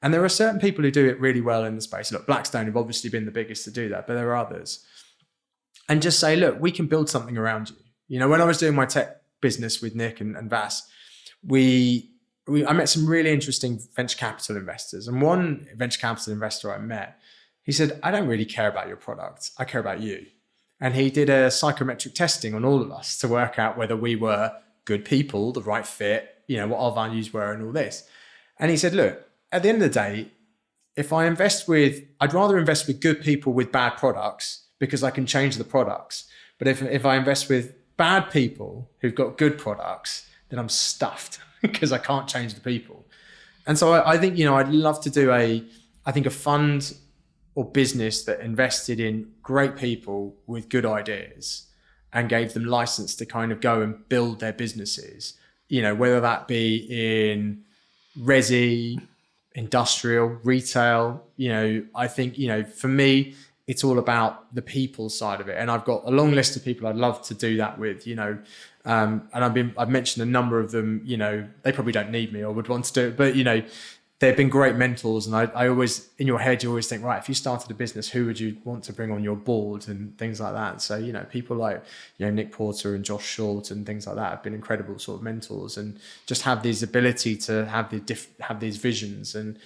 And there are certain people who do it really well in the space. Look, Blackstone have obviously been the biggest to do that, but there are others. And just say, look, we can build something around you. When I was doing my tech business with Nick and Vas, I met some really interesting venture capital investors. And one venture capital investor I met, he said, I don't really care about your product. I care about you. And he did a psychometric testing on all of us to work out whether we were good people, the right fit, what our values were and all this. And he said, look, at the end of the day, I'd rather invest with good people with bad products because I can change the products. But if I invest with bad people who've got good products, then I'm stuffed because I can't change the people. And so I think, I'd love to do a fund or business that invested in great people with good ideas and gave them license to kind of go and build their businesses, whether that be in resi, industrial, retail. I think, for me, it's all about the people side of it. And I've got a long list of people I'd love to do that with, and I've mentioned a number of them, they probably don't need me or would want to do it, but, they've been great mentors. And I always, in your head, you always think, right, if you started a business, who would you want to bring on your board and things like that? So, people like, Nick Porter and Josh Short and things like that have been incredible sort of mentors and just have this ability to have these visions. And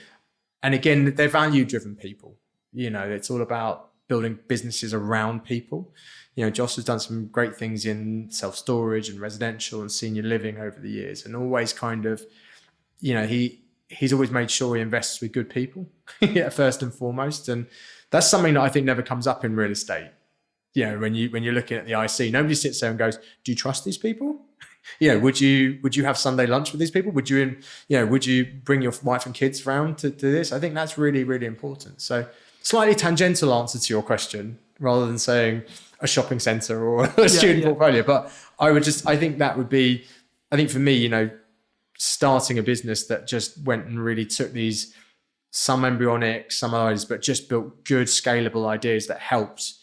again, they're value-driven people. It's all about building businesses around people. Josh has done some great things in self-storage and residential and senior living over the years, and always kind of, he's always made sure he invests with good people first and foremost. And that's something that I think never comes up in real estate. When you're looking at the IC, nobody sits there and goes, do you trust these people? Would you have Sunday lunch with these people? Would you bring your wife and kids around to this? I think that's really, really important. So slightly tangential answer to your question rather than saying a shopping center or a student portfolio. But I think for me, starting a business that just went and really took these, some embryonic, some others, but just built good scalable ideas that helped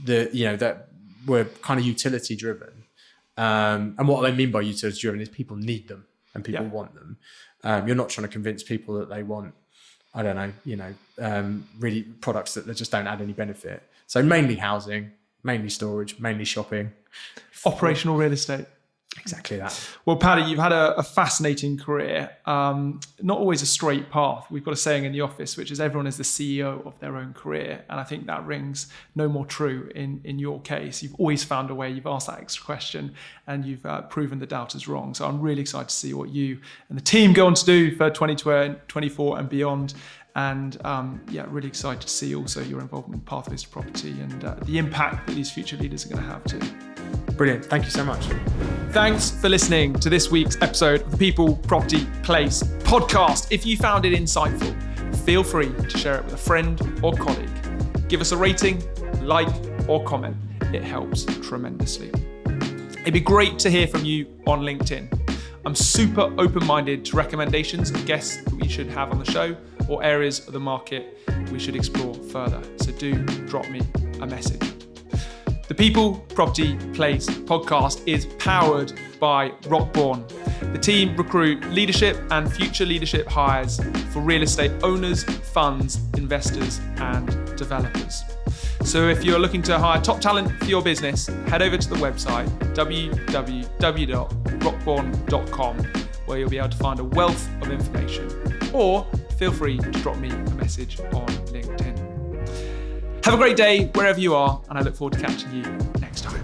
that were kind of utility driven. And what I mean by utility driven is people need them and people want them. You're not trying to convince people that they want, I don't know, really products that just don't add any benefit. So mainly housing, mainly storage, mainly shopping. Operational real estate. Exactly that. Well, Paddy, you've had a fascinating career. Not always a straight path. We've got a saying in the office, which is everyone is the CEO of their own career. And I think that rings no more true in your case. You've always found a way. You've asked that extra question and you've proven the doubters wrong. So I'm really excited to see what you and the team go on to do for 2024 and beyond. And really excited to see also your involvement in Pathways to Property and the impact that these future leaders are going to have too. Brilliant. Thank you so much. Thanks for listening to this week's episode of the People, Property, Place podcast. If you found it insightful, feel free to share it with a friend or colleague. Give us a rating, like, or comment. It helps tremendously. It'd be great to hear from you on LinkedIn. I'm super open-minded to recommendations of guests that we should have on the show or areas of the market we should explore further. So do drop me a message. The People, Property, Place podcast is powered by Rockborn. The team recruit leadership and future leadership hires for real estate owners, funds, investors, and developers. So if you're looking to hire top talent for your business, head over to the website www.rockborn.com, where you'll be able to find a wealth of information, or feel free to drop me a message on LinkedIn. Have a great day wherever you are, and I look forward to catching you next time.